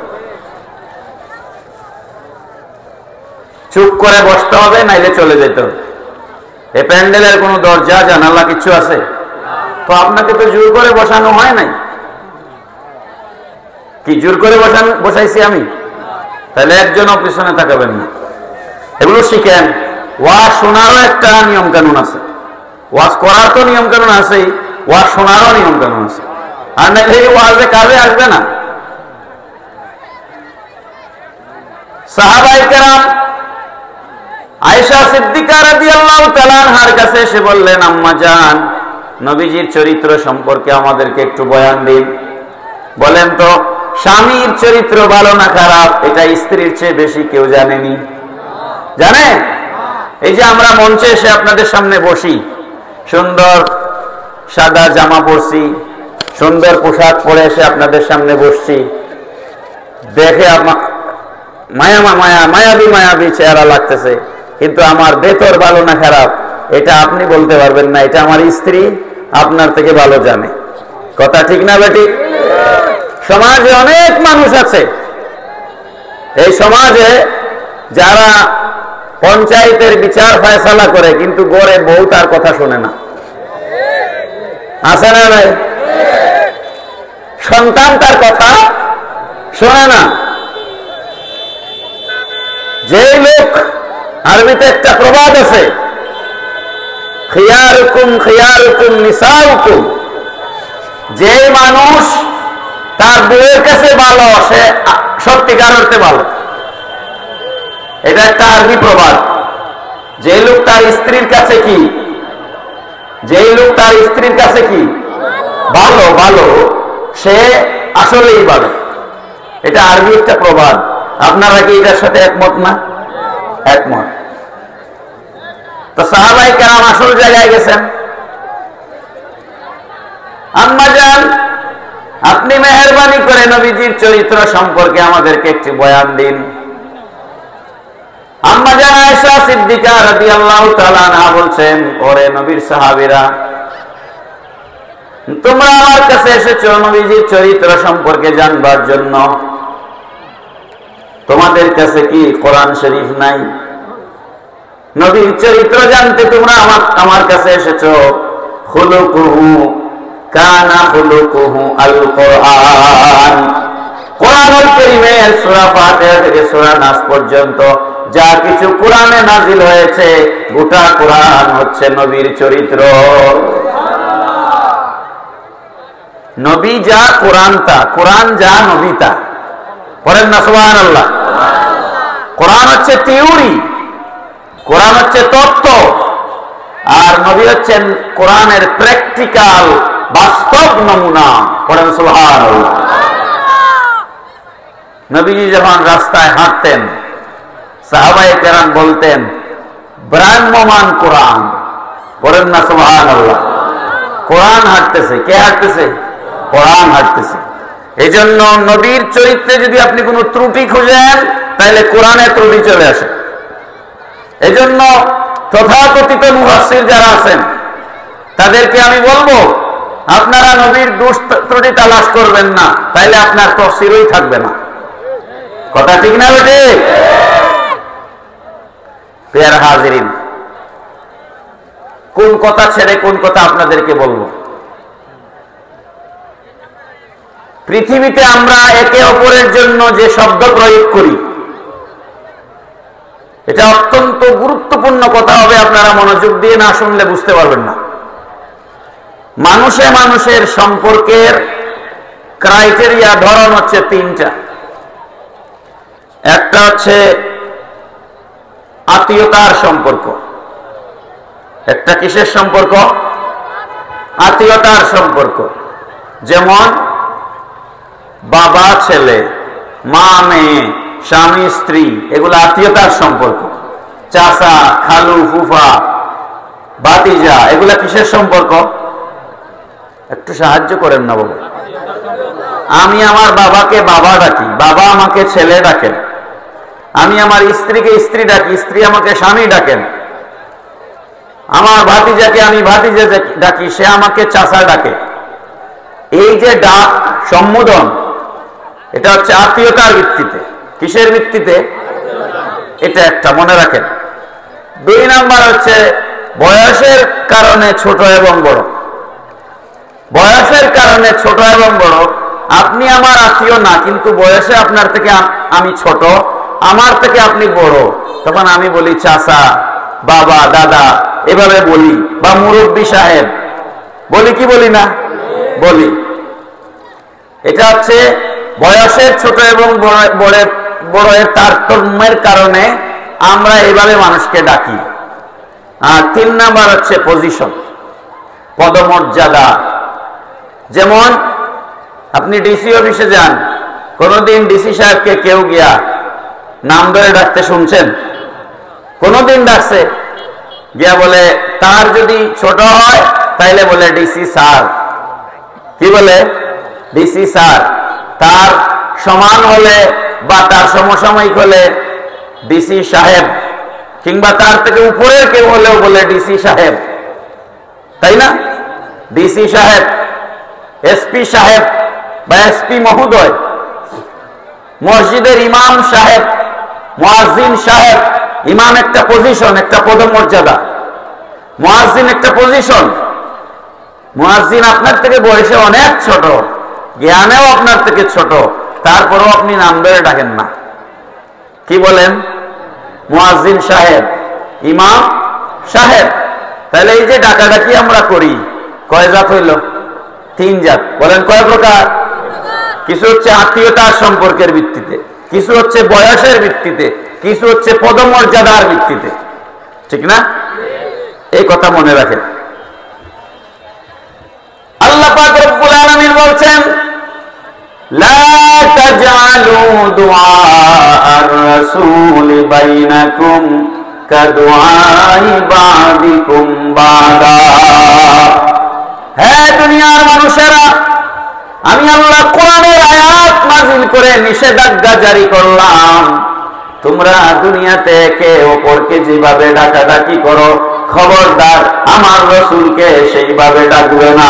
চুপ করে বসতে হবে, নাইলে চলে যেতে হবে। এই প্যান্ডেলের কোনো দরজা জানালা কিছু আছে? তো আপনাকে তো জোর করে বসানো হয় নাই। কি জোর করে বসাইছি আমি? তাহলে একজনও পিছনে তাকাবেন না। এগুলো শিখেন। ওয়াজ শোনারও একটা নিয়ম কানুন আছে, ওয়াজ করার তো নিয়ম কানুন আছেই, ওয়াজ শোনারও নিয়ম কানুন আছে। আর না এই ওয়াজে কাজে আসবে না। সাহাবায়ে কেরাম আয়েশা সিদ্দিকা রাদিয়াল্লাহু তাআলা আনহার কাছে এসে বললেন, আম্মা জান, নবীজির চরিত্র সম্পর্কে আমাদেরকে একটু বয়ান দিন। বলেন তো, স্বামীর চরিত্র ভালো না খারাপ এটা স্ত্রীর চেয়ে বেশি কেউ জানেনি? জানে? এই যে আমরা মঞ্চে এসে আপনাদের সামনে বসি, সুন্দর সাদা জামা পরছি, সুন্দর পোশাক পরে এসে আপনাদের সামনে বসছি, দেখে মায়াবী চেহারা লাগতেছে, কিন্তু আমার ভেতর ভালো না খারাপ এটা আপনি বলতে পারবেন না। এটা আমার স্ত্রী আপনার থেকে ভালো জানে। কথা ঠিক না বেটি? সমাজে অনেক মানুষ আছে, এই সমাজে যারা পঞ্চায়েতের বিচার ফয়সালা করে, কিন্তু গড়ে বউ তার কথা শোনে না। আছে না ভাই? সন্তান তার কথা শোনে না। যে লোক, আরবিতে একটা প্রবাদ আছে, খিয়ারুকুম খিয়ারুকুম নিসাউকুম, যে মানুষ তার বউয়ের কাছে ভালো, সে সত্যিকার অর্থে ভালো। এটা একটা আরবি প্রবাদ। যে লোক তার স্ত্রীর কাছে কি, যেই লোক তার স্ত্রীর কাছে কি ভালো ভালো, সে আসলেই ভালো। এটা আরবি একটা প্রবাদ। আপনারা কি এটার সাথে একমত না? একমত। তো সাহাবায়ে কেরাম আসল জায়গায় গেছেন। আম্মা জান, আপনি মেহেরবানি করে নবীজির চরিত্র সম্পর্কে আমাদেরকে একটি বয়ান দিন। আম্মা জান আয়েশা সিদ্দিকা রাদিয়াল্লাহু তাআলা আনহা বলছেন, ওরে নবীর সাহাবীরা, তোমরা আমার কাছে এসেছো নবীজির চরিত্র সম্পর্কে জানবার জন্য। তোমাদের কাছে কি কোরআন শরীফ নাই? নবীর চরিত্র জানতে তোমরা আমার কাছে এসেছো। খুলুকুহু কানা খুলুকুহু আল কোরআন। কোরআনুল কারীমের সূরা ফাতিহা থেকে সূরা নাস পর্যন্ত যা কিছু কোরআনে নাজিল হয়েছে, গোটা কোরআন হচ্ছে নবীর চরিত্র। নবী যা কোরআন তা, কোরআন যা নবী তা। পড়েন না সুবহানাল্লাহ। কোরআন হচ্ছে থিওরি, কোরআন হচ্ছে তত্ত্ব, আর নবী হচ্ছেন কোরআনের প্র্যাকটিক্যাল বাস্তব নমুনা। পড়েন সুবহানাল্লাহ। নবীজি যখন রাস্তায় হাঁটতেন, সাহাবায়ে কেরাম বলতেন ভ্রাম্যমান কোরআন, বলেন না সুবহানাল্লাহ। কোরআন হাঁটতেছে, কে হাঁটতেছে? কোরআন হাঁটতেছে। এজন্য নবীর চরিত্রে যদি আপনি কোনো ত্রুটি খুঁজেন তাহলে কোরআনে ত্রুটি চলে আসে। এজন্য তথাকথিত মুফাসসির যারা আছেন তাদেরকে আমি বলবো, আপনারা নবীর দোষ ত্রুটি তালাশ করবেন না, তাইলে আপনার তাফসীরই থাকবে না। কথা ঠিক না বেটে? প্রিয় হাজিরিন, কোন কথা ছেড়ে কোন কথা আপনাদেরকে বলবো। পৃথিবীতে আমরা একে অপরের জন্য যে শব্দ প্রয়োগ করি, এটা অত্যন্ত গুরুত্বপূর্ণ কথা হবে। আপনারা মনোযোগ দিয়ে না শুনলে বুঝতে পারবেন না। মানুষে মানুষের সম্পর্কের ক্রাইটেরিয়া, ধরন হচ্ছে তিনটা। একটা হচ্ছে আত্মীয়তার সম্পর্ক। একটা কিসের সম্পর্ক? আত্মীয়তার সম্পর্ক। যেমন বাবা ছেলে, মা মেয়ে, স্বামী স্ত্রী, এগুলো আত্মীয়তার সম্পর্ক। চাচা, খালু, ফুফা, ভাতিজা, এগুলা কিসের সম্পর্ক? একটু সাহায্য করেন না বাবা। আমি আমার বাবাকে বাবা ডাকি, বাবা আমাকে ছেলে ডাকেন। আমি আমার স্ত্রীকে স্ত্রী ডাকি, স্ত্রী আমাকে স্বামী ডাকেন। আমার ভাতিজাকে আমি ভাতিজা ডাকি, সে আমাকে চাচা ডাকে। এই যে ডাক সম্বোধন, এটা হচ্ছে আত্মীয়তার ভিত্তিতে। কিসের ভিত্তিতে? এটা একটা মনে রাখেন। 2 নাম্বার হচ্ছে বয়সের কারণে ছোট এবং বড়। বয়সের কারণে ছোট এবং বড়। আপনি আমার আত্মীয় না, কিন্তু বয়সে আপনার থেকে আমি ছোট, আমার থেকে আপনি বড়, তখন আমি বলি চাচা, বাবা, দাদা, এভাবে বলি, বা মুরব্বী সাহেব বলি কি বলি না? বলি। এটা হচ্ছে বয়সের ছোট এবং বড়ের তারতম্যের কারণে আমরা এইভাবে মানুষকে ডাকি। আর 3 নাম্বার হচ্ছে পজিশন, পদমর্যাদা। যেমন আপনি ডিসি অফিসে যান, কোনদিন ডিসি সাহেবকে কেউ গিয়া নাম ধরে ডাকতে শুনছেন? কোনদিন ডাকছে? গিয়া বলে, তার যদি ছোট হয় তাইলে বলে ডিসি স্যার। কি বলে? DC sir. তার সমান হলে বা তার সমসাময়িক হলে ডিসি সাহেব, কিংবা তার থেকে উপরের কেউ হলেও বলে ডিসি সাহেব, তাই না? ডিসি সাহেব, এসপি সাহেব বা এসপি মহোদয়, মসজিদের ইমাম সাহেব, মুয়াজ্জিন সাহেব। ইমাম একটা পজিশন, একটা পদমর্যাদা। মুয়াজ্জিন একটা পজিশন। মুয়াজ্জিন আপনার থেকে বয়সে অনেক ছোট, জ্ঞানেও আপনার থেকে ছোট, তারপরেও আপনি নাম ধরে ডাকেন না। কি বলেন? মুয়াজ্জিন সাহেব, ইমাম সাহেব। তাহলে এই যে ডাকাডাকি আমরা করি, কয় জাত হইল? 3 জাত। বলেন কয় প্রকার? কিছু হচ্ছে আত্মীয়তার সম্পর্কের ভিত্তিতে, কিছু হচ্ছে বয়সের ভিত্তিতে, কিছু হচ্ছে পদমর্যাদার ভিত্তিতে। ঠিক না? এই কথা মনে রাখেন। আল্লাহ পাক রব্বুল আলামিন বলছেন, লা তাজআলু দুআআর রাসূল বাইনাকুম কাদুআই বাদিকুম বাদা। হে দুনিয়ার মানুষেরা, আমি আল্লাহ কোরআনের আয়াত নাযিল করে নিষেধাজ্ঞা জারি করলাম, তোমরা দুনিয়াতে একে অপরকে যেভাবে ডাকাডাকি করো, খবরদার আমার রাসূলকে সেইভাবে ডাকবে না।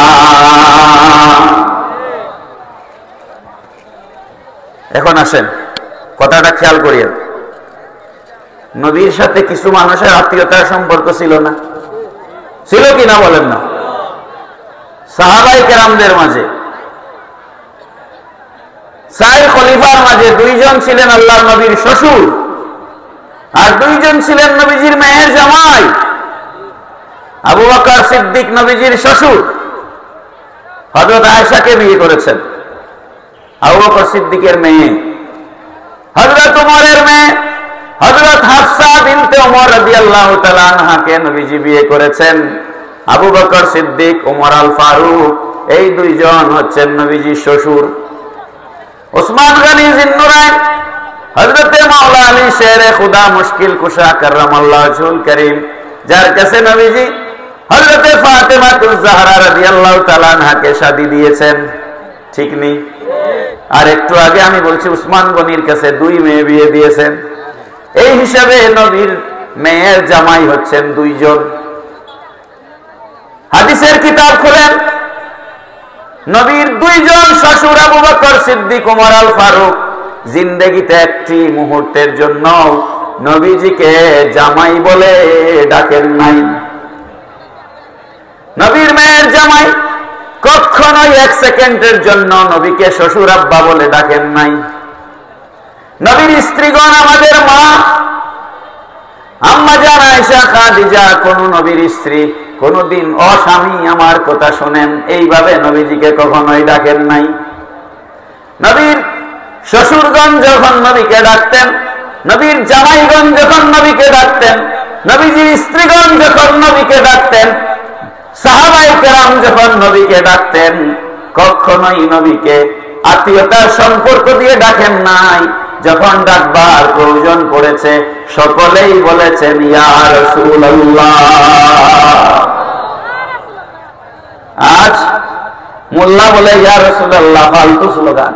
এখন আসেন, কথাটা খেয়াল করিয়েন। নবীর সাথে কিছু মানুষের আত্মীয়তার সম্পর্ক ছিল না? ছিল কি না বলেন না? সাহাবায়ে কেরামদের মাঝে, 4 খলিফার মাঝে 2 জন ছিলেন আল্লাহর নবীর শ্বশুর, আর 2 জন ছিলেন নবীজির মেয়ের জামাই। আবু বকর সিদ্দিক নবীজির শ্বশুর, হযরত আয়েশাকে বিয়ে করেছেন। আবু বকর সিদ্দিকের মেয়ে, হযরত ওমরের মেয়ে হযরত হাফসা বিনতে ওমর রাদিয়াল্লাহু তাআলা আনহাকে নবীজি বিয়ে করেছেন। আবু বকর সিদ্দিক, ওমর আল ফারুক, এই 2 জন হচ্ছেন নবীজির শ্বশুর। ওসমান গনি জিন্নুরাইন হযরতে মাওলা আলী শেরে খুদা মুশকিল কুশা কাররামাল্লাহু ওয়াজহুল কারীম, যার কাছে নবীজি হযরতে ফাতেমাতুজ জাহরা রাদিয়াল্লাহু তাআলা আনহাকে শাদী দিয়েছেন, ঠিক নেই? আর একটু আগে আমি বলছি উসমান গনির কাছে 2 মেয়ে বিয়ে দিয়েছেন। এই হিসাবে নবীর মেয়ের জামাই হচ্ছেন 2 জন। হাদিসের কিতাব খুলেন, নবীর 2 জন শ্বশুর আবু বকর সিদ্দিক, ওমর আল ফারুক জিন্দেগিতে একটি মুহূর্তের জন্য নবীজিকে জামাই বলে ডাকেন নাই। নবীর মেয়ের জামাই কখনোই 1 সেকেন্ডের জন্য নবীকে শ্বশুর আব্বা বলে ডাকেন নাই। নবীর স্ত্রীগণ আমাদের মা আম্মা জান আয়েশা খাদিজা, কোন নবীর স্ত্রী কোনদিন ও স্বামী আমার কথা শুনেন এইভাবে নবীজিকে কখনোই ডাকেন নাই। নবীর শ্বশুরগণ যখন নবীকে ডাকতেন, নবীর জামাইগণ যখন নবীকে ডাকতেন, নবীজির স্ত্রীগণ যখন নবীকে ডাকতেন, সাহাবায়ে কেরাম যখন নবীকে ডাকতেন, কখনোই নবীকে আত্মীয়তার সম্পর্ক দিয়ে ডাকেন নাই। যখন ডাকবার প্রয়োজন পড়েছে সকলেই বলেছেন ইয়া রাসূলুল্লাহ। আজ মোল্লা বলে ইয়া রাসূলুল্লাহ, ফালতু স্লোগান।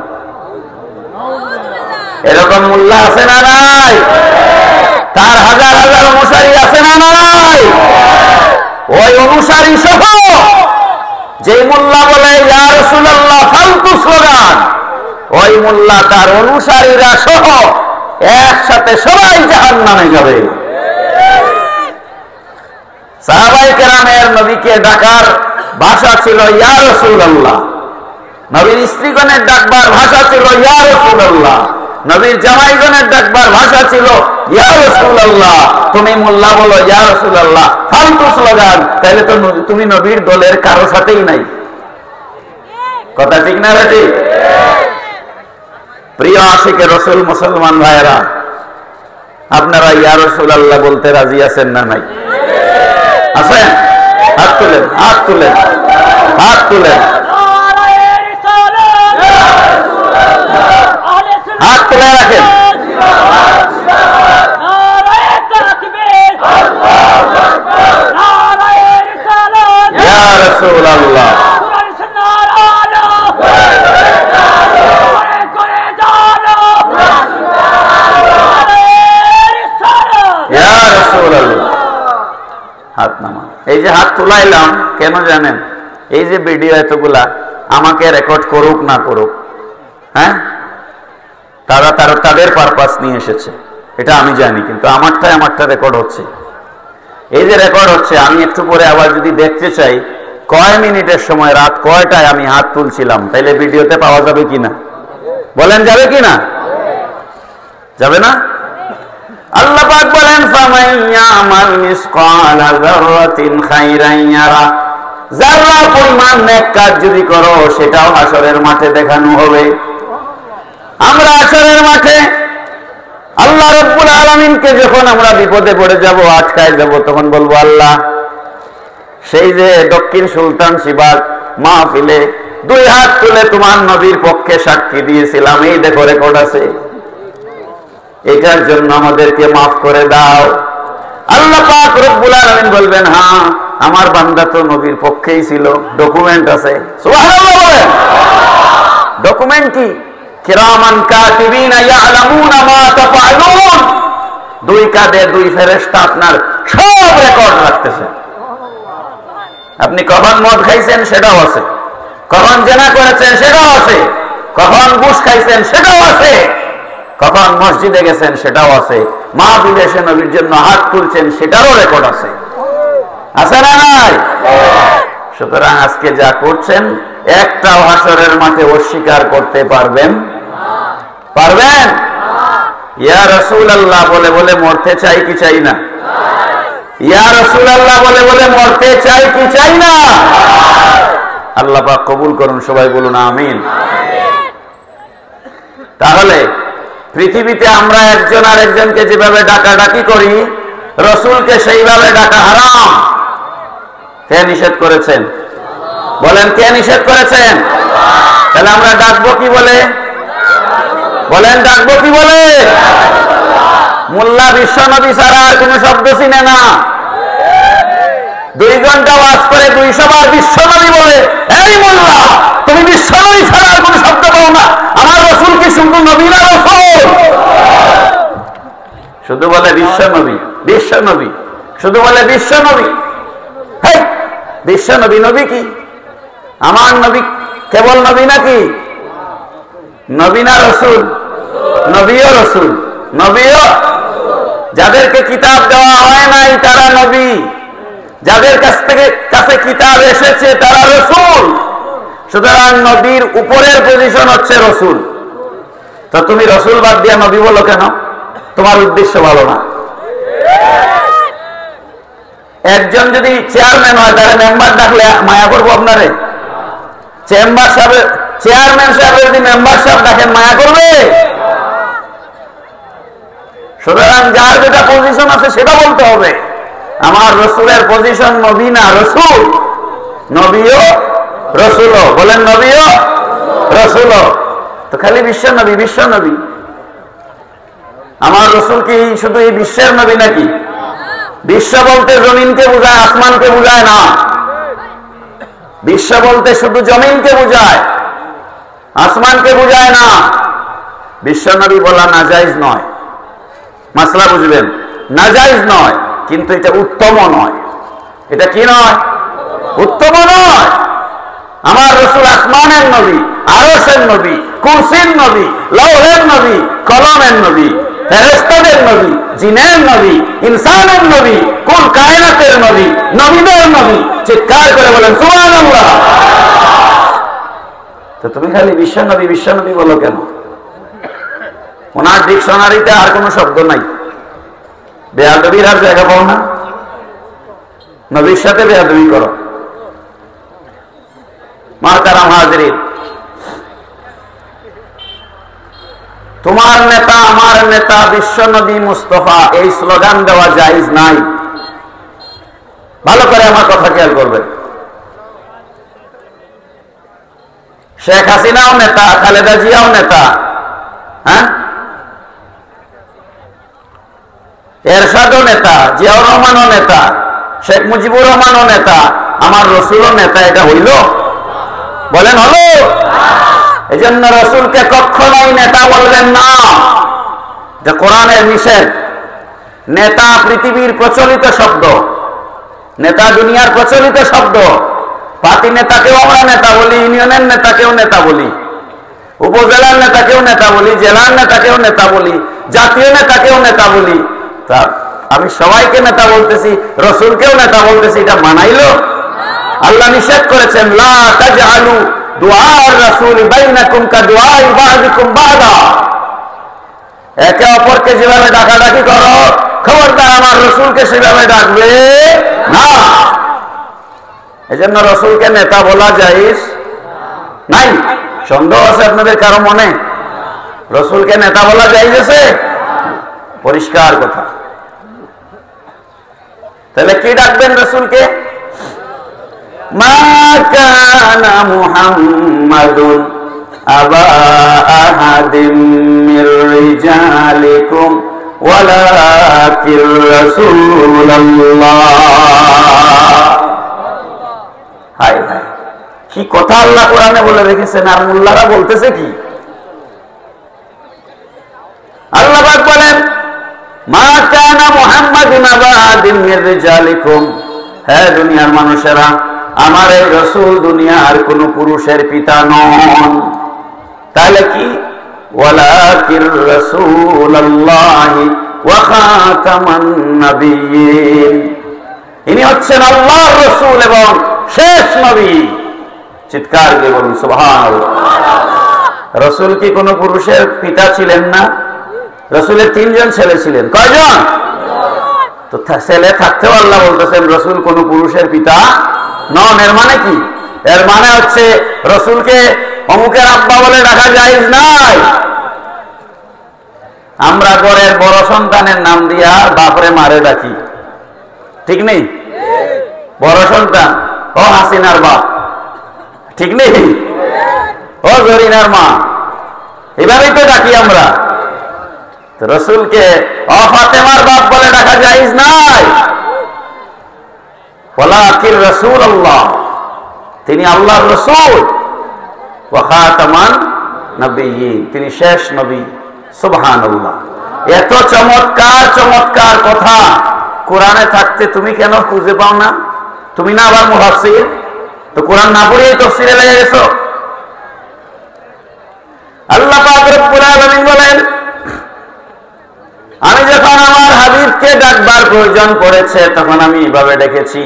এরকম মোল্লা আছে না নাই? তার হাজার হাজার অনুসারী আছে না নাই? ওই অনুসারী সহ যে মোল্লা বলে ইয়া রাসূলুল্লাহ ফালতু স্লোগান, ওই মোল্লা তার অনুসারীরা সহ একসাথে সবাই জাহান্নামে যাবে। সাহাবায়ে কেরামের নবীকে ডাকার ভাষা ছিল ইয়া রাসূলুল্লাহ, নবীর স্ত্রীগণের ডাকবার ভাষা ছিল ইয়া রাসূলুল্লাহ, নবীর জামাইগণের ডাকবার ভাষা ছিল ইয়া রাসূলুল্লাহ। তুমি মোল্লা বলো ইয়া রাসূলুল্লাহ, ফালতু স্লোগান, তাহলে তো তুমি নবীর দলের কারো সাথেই নাই। কথা ঠিক না বেটি? প্রিয় আশিকে রসুল মুসলমান ভাইয়েরা, আপনারা ইয়া রাসূলুল্লাহ বলতে রাজি আছেন না নাই? আছেন? হাত তুলেন, হাত তুলেন, হাত তুলেন, হাত তুলে রাখেন। ইয়া রাসূলুল্লাহ, হাত নামা। এই যে হাত তুলাইলাম কেন জানেন? এই যে ভিডিও এতগুলা আমাকে রেকর্ড করুক না করুক, হ্যাঁ, তারা তাদের পারপাস নিয়ে এসেছে, এটা আমি জানি, কিন্তু আমারটা রেকর্ড হচ্ছে। এই যে রেকর্ড হচ্ছে, আমি একটু পরে আবার যদি দেখতে চাই কয় মিনিটের সময় রাত কয়টায় আমি হাত তুলছিলাম, তাইলে ভিডিওতে পাওয়া যাবে কিনা? বলেন যাবে কিনা? যাবে না? আল্লাহ পাক বলেন ফামান ইয়ামাল মিসকালা যাররাতিন খাইরান ইয়ারা, যারা পরিমাণ নেক কাজ যদি করো সেটাও হাশরের মাঠে দেখানো হবে। আমরা হাশরের মাঠে আল্লাহ রাব্বুল আলামিনকে যখন আমরা বিপদে পড়ে যাব, আটকায় যাব, তখন বলবো আল্লাহ, সেই যে দক্ষিণ সুলতান শিবাগ মাহফিলে 2 হাত তুলে তোমার নবীর পক্ষে সাক্ষী দিয়েছিলাম, এই দেখো রেকর্ড আছে, এটার জন্য আমাদেরকে মাফ করে দাও। আল্লাহ পাক রব্বুল আলামিন বলবেন হ্যাঁ আমার বান্দা তো নবীর পক্ষেই ছিল, ডকুমেন্ট আছে। সুবহানাল্লাহ বলেন। ডকুমেন্ট কি? কিরামান কাতিবিনা ইয়ালামুনা মা তাফআলুন। 2 কাঁধে 2 ফেরেশতা আপনার সব রেকর্ড রাখতেছে। আপনি কখন মদ খাইছেন সেটাও আছে, কখন জেনা করেছেন সেটাও আছে, কখন ঘুষ খাইছেন সেটাও আছে, কখন মসজিদে গেছেন সেটাও আছে, মা বিদেশে নবীর জন্য হাত তুলছেন সেটারও রেকর্ড আছে। আছে না নাই? সুতরাং আজকে যা করছেন একটাও হাশরের মাঠে অস্বীকার করতে পারবেন? পারবেন? ইয়া রাসূলুল্লাহ বলে বলে মরতে চাই কি চাই না? ইয়া রাসূলুল্লাহ বলে বলে মরতে চাই কি চাই না? আল্লাহ পাক কবুল করুন, সবাই বলুন আমিন। তাহলে পৃথিবীতে আমরা একজন আরেকজনকে যেভাবে ডাকাডাকি করি, রসুলকে সেইভাবে ডাকা হারাম। কে নিষেধ করেছেন? বলেন কে নিষেধ করেছেন? তাহলে আমরা ডাকবো কি বলে? বলেন ডাকবো কি বলে? মোল্লা বিশ্ব নবী ছাড়া আর কোন শব্দ চিনে না। 2 ঘন্টা ওয়াজ করে 200 বার বিশ্ব নবী বলে, এই মোল্লা তুমি বিশ্ব নবী ছাড়া আর কোন শব্দ পাও না, আমার রসুল কি শুধু নবী না রসুল? শুধু বলে বিশ্ব নবী, বিশ্ব নবী, শুধু বলে বিশ্ব নবী। হেই, বিশ্ব নবী, নবী কি? আমার নবী কেবল নবী নাকি? নবী না রসুল? নবীও রসুল, নবীও। যাদেরকে কিতাব দেওয়া হয় নাই তারা নবী, যাদের কাছে কিতাব এসেছে তারা রসুল। সুতরাং নবীর উপরের পজিশন হচ্ছে রসুল। তো তুমি রসুল বাদ দিয়া নবী বলো কেন? তোমার উদ্দেশ্য ভালো না। একজন যদি চেয়ারম্যান হয় তাহলে মেম্বার ডাকলে মায়া করবো আপনারে? চেম্বার সাহেব, চেয়ারম্যান সাহেব যদি মেম্বার সাহেব ডাকেন মায়া করবে? সুতরাং যার যেটা পজিশন আছে সেটা বলতে হবে। আমার রসুলের পজিশন নবী না রসুল, নবীও রসুলও। বলেন নবীও রসুলও। তো খালি বিশ্ব নবী, বিশ্ব নবী। আমার রসুল কি শুধু এই বিশ্বের নবী নাকি? বিশ্ব বলতে জমিনকে বোঝায়, আসমানকে বোঝায় না। বিশ্ব বলতে শুধু জমিনকে বোঝায়, আসমানকে বোঝায় না। বিশ্ব নবী বলা নাজায়েজ নয়, মাসলা বুঝবেন, নাজায়েজ নয়, কিন্তু এটা উত্তম নয়। এটা কি নয়? উত্তম নয়। আমার রসুল আসমানের নবী, আরশের নবী, কুরসির নবী, লৌহের নবী, কলমের নবী, ফেরেশতাদের নবী, জিনের নবী, ইনসানের নবী, কুল কায়নাতের নবী, নবীদের নবী। চিৎকার করে বলেন সুবহানাল্লাহ। তো তুমি খালি বিশ্ব নবী, বিশ্ব নবী বলো কেন? ওনার ডিকশনারিতে আর কোন শব্দ নাই। বেয়াদবির আর জায়গা পাও না, নবীর সাথে বেয়াদবি করো। মাহতারাম হাজরিন, তোমার নেতা আমার নেতা বিশ্ব নবী মুস্তাফা, এই স্লোগান দেওয়া জায়েজ নাই। ভালো করে আমার কথা খেয়াল করবেন। শেখ হাসিনাও নেতা, খালেদা জিয়াও নেতা, হ্যাঁ, এরশাদও নেতা, জিয়াউর রহমানও নেতা, শেখ মুজিবুর রহমানও নেতা, আমার রসুলও নেতা। এটা হইল? বলেন হলো? এই জন্য রসুলকে কখনোই নেতা বলবেন না, যে কোরআনের নিষেধ। নেতা পৃথিবীর প্রচলিত শব্দ, নেতা দুনিয়ার প্রচলিত শব্দ। পার্টি নেতাকেও আমরা নেতা বলি, ইউনিয়নের নেতাকেও নেতা বলি, উপজেলার নেতাকেও নেতা বলি, জেলার নেতাকেও নেতা বলি, জাতীয় নেতাকেও নেতা বলি। তা আমি সবাইকে নেতা বলতেছি, রসুলকেও নেতা বলতেছি, এটা মানাইলো? আল্লাহ নিষেধ করেছেন, লা তাজআলু দুআর রাসূল বাইনাকুম কাদুআই বাযিকুম বাযা। একে অপরকে যেভাবে ডাকাডাকি করো, খবরদার আমার রসুলকে সেভাবে ডাকবে না। এজন্য রসুলকে নেতা বলা জায়েজ নাই। সন্দেহ আছে আপনাদের কারো মনে? রসুলকে নেতা বলা জায়েজ আছে? পরিষ্কার কথা। তাহলে কি ডাকবেন রসুলকে? মা কানা মুহাম্মাদুন আবা আহাদিম মির রিজালিকুম ওয়ালাকির রাসূলুল্লাহ। হায় হায়, কি কথা আল্লাহ কোরআনে বলে রেখেছেন, আর মোল্লারা বলতেছে কি? আল্লাহ পাক বলেন, মা কানা মুহাম্মাদুন আবা আহাদিম মির রিজালিকুম। হে দুনিয়ার মানুষেরা, আমার এই রসুল দুনিয়ার কোন পুরুষের পিতা নন। তাহলে কি? ওয়ালাকির রাসূলুল্লাহি ওয়া খাতামান নাবিয়্যিন। ইনি হচ্ছেন আল্লাহর রসুল এবং শেষ নবী। চিৎকার দিয়ে বলুন সুবহানাল্লাহ। রসুল কি কোন পুরুষের পিতা ছিলেন না? রসুলের 3 জন ছেলে ছিলেন। কয়জন? তো ছেলে থাকতেও আল্লাহ বলতেছেন রসুল কোন পুরুষের পিতা নন। এর মানে কি? এর মানে হচ্ছে রসুলকে অমুকের আব্বা বলে ডাকা জায়েজ নাই। আমরা ঘরের বড় সন্তানের নাম দিয়া বাপরে মারে ডাকি, ঠিক নেই? বড় সন্তান, ও হাসিনার বাপ, ঠিক নেই? ও জরিনার মা, এভাবেই তো ডাকি আমরা। রসুলকে ফাতেমার বাপ বলে ডাকা জায়েজ নাই। ওয়ালাকিন রাসূলুল্লাহ, তিনি আল্লাহর রাসূল, ওয়া খাতামান নবিয়্যিন, তিনি শেষ নবী। সুবহানাল্লাহ। এত চমৎকার চমৎকার কথা কোরআনে থাকতে তুমি কেন খুঁজে পাও না? তুমি না আবার মুফাসসির, তো কোরআন না পড়ে তাফসীরে লেগে গেছো। আল্লাহ পাক রব্বুল আলামিন বলেন, আমি যখন আমার হাবিবকে ডাকবার প্রয়োজন পড়েছে তখন আমি এভাবে ডেকেছি।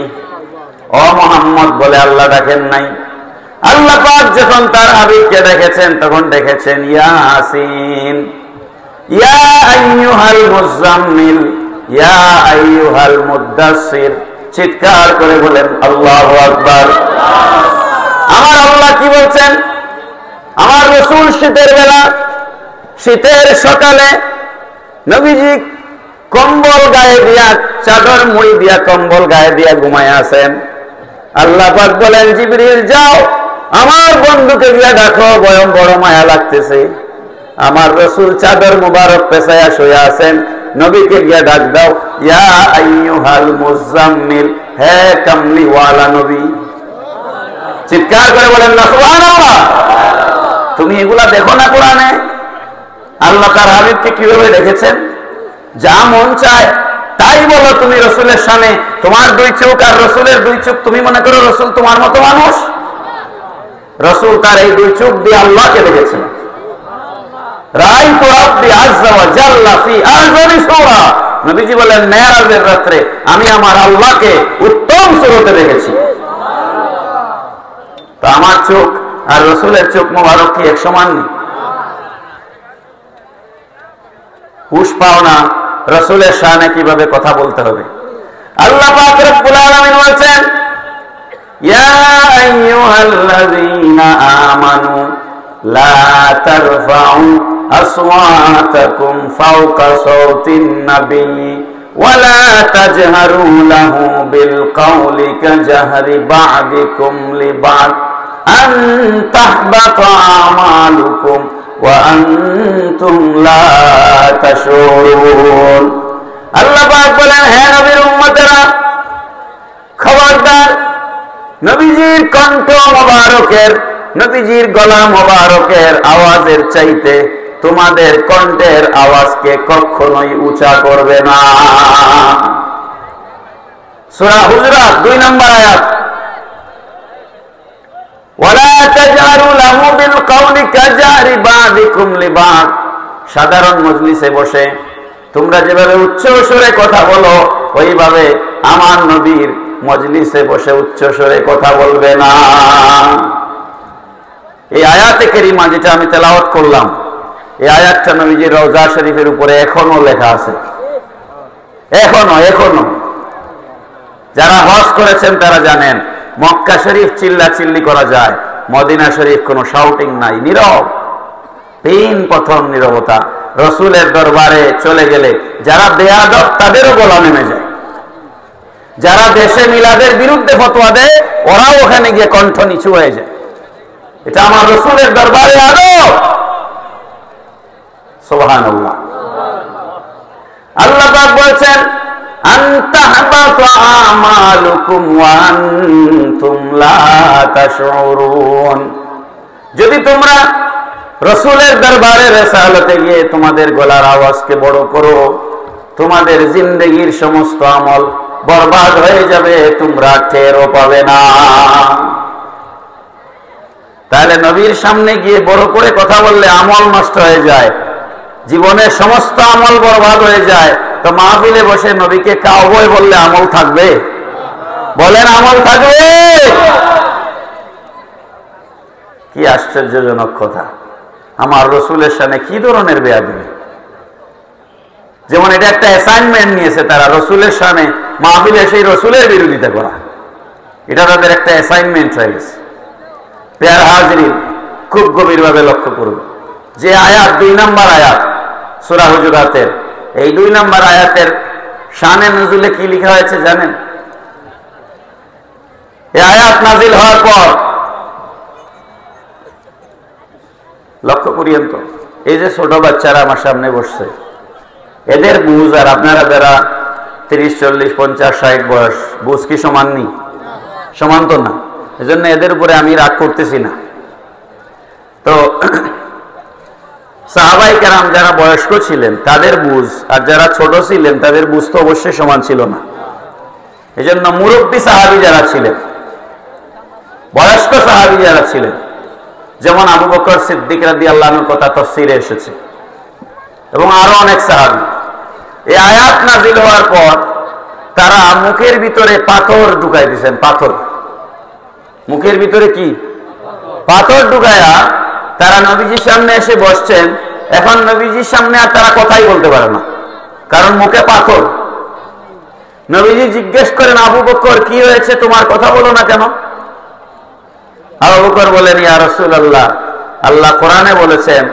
ও মুহাম্মদ বলে আল্লাহ ডাকেন নাই। আল্লাহ পাক যখন তার হাবিবকে ডেকেছেন তখন ডেকেছেন ইয়াসিন, ইয়া আইয়ুহাল মুযাম্মিল, ইয়া আইয়ুহাল মুদ্দাসসির। চিৎকার করে বলেন আল্লাহু আকবার। আমার আল্লাহ কি বলছেন? আমার রাসূল শীতের বেলা, শীতের সকালে নবীজি কম্বল গায়ে দিয়া, চাদর মুড়ি দিয়া কম্বল গায়ে দিয়া ঘুমায় আছেন। আল্লাহ পাক বলেন, জিবরিল যাও আমার বন্ধুকে গিয়া ডাকো, বড় মায়া লাগতেছে। আমার রাসূল চাদর মুবারক পেছায়া শুয়ে আছেন, নবীকে গিয়া ডাক দাও, ইয়া আইয়ুহাল মুযাম্মিল, হে কামলি ওয়ালা নবী। চিৎকার করে বলেন না সুবহানাল্লাহ। তুমি এগুলা দেখো না কোরআনে? আল্লাহ তার হাবিবকে কিভাবে রেখেছেন? যা মন চায় তাই বলো তুমি রাসূলের শানে। তোমার দুই চোখ আর রাসূলের দুই চোখ, তুমি মনে করো রাসূল তোমার মতো মানুষ? রাসূল তার এই দুই চোখ দিয়ে আল্লাহকে দেখেছেন। রাআইতু রাব্বি আযযা ওয়া জাল্লা ফি আযমি সূরা। নবীজি বলেন, মেরাজের রাতে আমি আমার আল্লাহকে উত্তম সূরতে দেখেছি। তো আমার চোখ আর রাসূলের চোখ মোবারক কি এক সমান নেই? হুশ পাও না রাসূলের শানে কিভাবে কথা বলতে হবে। আল্লাহ পাক রব্বুল আলামিন বলেন, ইয়া আইয়ুহাল্লাযীনা আমানু লা তারফাউ আসওয়াতাকুম ফাওকা সাওতিন নাবিয়্যি ওয়া লা তাজহারু লাহু বিল কাওলি কাজহরি বা'দিকুম লিবা'দ আন তাহবাতা আমালুকুম ওয়া আনতুম লা তাশউরুন। আল্লাহ পাক বলেন, হে নবীর উম্মতেরা, খবরদার নবীজির কণ্ঠ মোবারকের, নবীজির গলা মোবারকের আওয়াজের চাইতে তোমাদের কণ্ঠের আওয়াজকে কখনোই উঁচা করবে না। সূরা হুজুরাত 2 নম্বর আয়াত। ওয়ালা তাজহারু লাহু বিল কাওলি কাজহরি বা'দিকুম লিবা'দ। সাধারণ মজলিসে বসে তোমরা যেভাবে উচ্চ স্বরে কথা বলো, ওইভাবে আমার নবীর মজলিসে বসে উচ্চ স্বরে কথা বলবে না। এই আয়াতে কারিমা যেটা আমি তেলাওয়াত করলাম, এই আয়াতটা নবীজির রওজা শরীফের উপরে এখনো লেখা আছে। এখনো যারা হজ করেছেন তারা জানেন, মক্কা শরীফ চিল্লা চিল্লি করা যায়, মদিনা শরীফ কোনো শাউটিং নাই, নীরব, প্রথম নীরবতা। রসুলের দরবারে চলে গেলে যারা বেয়াদব তাদেরও গলা নেমে যায়। যারা দেশে মিলাদের বিরুদ্ধে ফতোয়া দেয় ওরাও ওখানে গিয়ে কণ্ঠ নিচু হয়ে যায়। এটা আমার রসুলের দরবারে আদব। সুবহানাল্লাহ। আল্লাহ পাক বলছেন, আনতাহবাতু আমালুকুম ওয়া আনতুম লা তাশউরুন। যদি তোমরা রসুলের দরবারে রিসালাতে গিয়ে তোমাদের গলার আওয়াজকে বড় করো, তোমাদের জিন্দেগির সমস্ত আমল বরবাদ হয়ে যাবে, তোমরা টেরও পাবে না। তাহলে নবীর সামনে গিয়ে বড় করে কথা বললে আমল নষ্ট হয়ে যায়, জীবনের সমস্ত আমল বরবাদ হয়ে যায়। তো মাহফিলে বসে নবীকে কাউবয় বললে আমল থাকবে? বলেন, আমল থাকবে? কি আশ্চর্যজনক কথা! আমার রসুলের সামনে কি ধরনের বেয়াদবি! যেমন এটা একটা অ্যাসাইনমেন্ট নিয়েছে তারা, রসুলের সামনে মাহফিলে সেই রসুলের বিরোধিতা করা, এটা তাদের একটা অ্যাসাইনমেন্ট হয়ে গেছে। প্যার হাজরিন, খুব গভীরভাবে লক্ষ্য করুন যে আয়াত 2 নম্বর আয়াত সূরা হুজুরাতের, এই 2 নম্বর আয়াতের শানে নজুলে কি লেখা হয়েছে জানেন? এই আয়াত নাজিল হওয়ার পর লক্ষ্য করিয়েন তো, এই যে ছোট বাচ্চারা আমার সামনে বসছে, এদের বুঝ আর আপনারা যারা 30, 40, 50, 60 বয়স, বুঝ কি সমান নেই? সমান তো না। এজন্য এদের উপরে আমি রাগ করতেছি না। তো সাহাবায়ে কেরাম যারা বয়স্ক ছিলেন তাদের বুঝ আর যারা ছোট ছিলেন তাদের বুঝ তো অবশ্যই সমান ছিল না। এজন্য মুরব্বী সাহাবী যারা ছিলেন, বয়স্ক সাহাবী যারা ছিলেন, যেমন আবু বকর সিদ্দিক রাদিয়াল্লাহু আনহুর কথা তাফসীরে এসেছে এবং আরো অনেক সাহাবী, এই আয়াত নাযিল হওয়ার পর তারা মুখের ভিতরে পাথর ঢুকাই দিয়েছেন। পাথর, মুখের ভিতরে কি পাথর ঢুকায়া তারা নবীজির সামনে এসে বসছেন। এখন নবীজির সামনে আর তারা কথাই বলতে পারে না, কারণ মুখে পাথর। নবীজি জিজ্ঞেস করেন, আবু বকর কি হয়েছে, তোমার কথা বলো না কেন? আবু বকর বলেন, ইয়া রাসূলুল্লাহ, আল্লাহ কোরআনে বলেছেন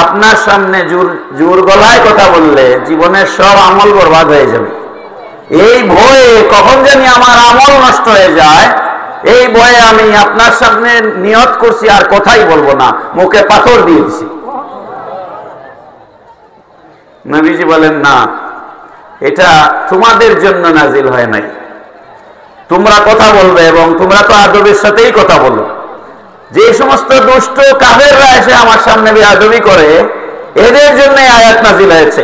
আপনার সামনে জোর গলায় কথা বললে জীবনের সব আমল বরবাদ হয়ে যাবে। এই ভয়ে কখন জানি আমার আমল নষ্ট হয়ে যায়, এই ভয়ে আমি আপনার সামনে নিয়ত করছি আর কথাই বলবো না, মুখে পাথর দিয়ে দিছি। নবীজি বলেন, না, এটা তোমাদের জন্য নাজিল হয় নাই। তোমরা কথা বলবে এবং তোমরা তো আদবের সাথেই কথা বলো। যে সমস্ত দুষ্ট কাফেররা এসে আমার সামনে বেয়াদবি করে, এদের জন্য আয়াত নাজিল হয়েছে।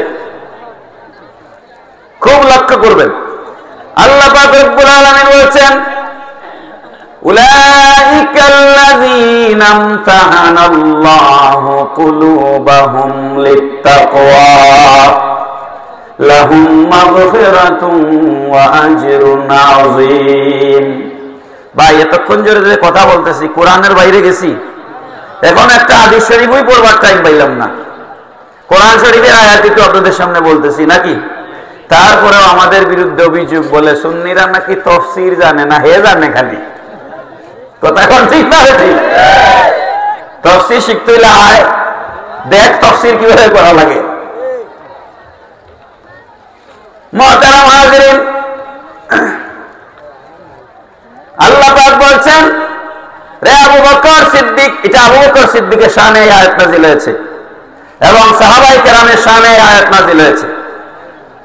খুব লক্ষ্য করবেন, আল্লাহ পাক রব্বুল আলামিন বলেছেন, উলাইকাল্লাযীনা ইমতাহানাল্লাহু কুলুবাহুম লিত্তাকওয়া লাহুম মাগফিরাতুন ওয়া আজরুন আযীম। ভাই, এতক্ষণ জোরে কথা বলতেছি, কোরআনের বাইরে গেছি। এখন একটা হাদিস শরীফই পড়বার টাইম পাইলাম না, কোরআন শরীফের আয়াতই তো আপনাদের সামনে বলতেছি নাকি। তারপরেও আমাদের বিরুদ্ধে অভিযোগ, বলে সুন্নিরা নাকি তাফসীর জানে না, হে জানে খালি। কথা এখন ঠিক না? ঠিক। তাফসীর শিখতে হইলে আয় দেখ তাফসীর কিভাবে করা লাগে। মুহতারাম হাজিরিন, আল্লাহ পাক বলছেন, রে আবু বকর সিদ্দিক, এটা আবু বকর সিদ্দিকের শানে এই আয়াত নাযিল হয়েছে এবং সাহাবায়ে কেরামের শানে এই আয়াত নাযিল হয়েছে।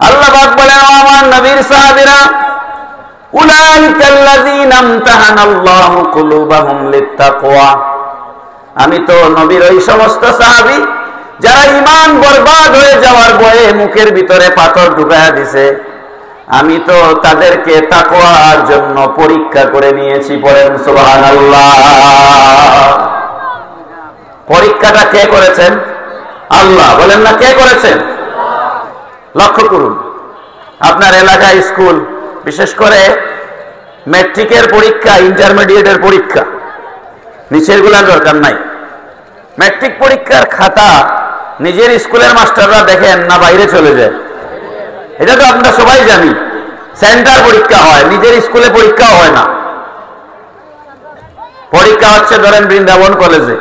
আল্লাহ পাক বলেন, ও আমার নবীর সাহাবীরা, উলাইকাল্লাযীনা ইমতাহানাল্লাহু কুলুবাহুম লিত্তাকওয়া, আমি তো নবীর ওই সমস্ত সাহাবী যারা ঈমান বরবাদ হয়ে যাওয়ার ভয়ে মুখের ভিতরে পাথর ঢুকায়া দিছে, আমি তো তাদেরকে তাকওয়ার জন্য পরীক্ষা করে নিয়েছি। পড়েন সুবহানাল্লাহ। পরীক্ষাটা কে করেছেন? আল্লাহ। বলেন না, কে করেছেন? লক্ষ্য করুন, আপনার এলাকায় স্কুল, বিশেষ করে ম্যাট্রিকের পরীক্ষা, ইন্টারমিডিয়েটের পরীক্ষা, নিচের গুলার দরকার নাই। ম্যাট্রিক পরীক্ষার খাতা নিজের স্কুলের মাস্টাররা দেখেন না বাইরে চলে যায়? এটা তো আমরা সবাই জানি। সেন্টার পরীক্ষা হয়, নিজের স্কুলে পরীক্ষা হয় না। পরীক্ষা হচ্ছে ধরেন বৃন্দাবন কলেজে।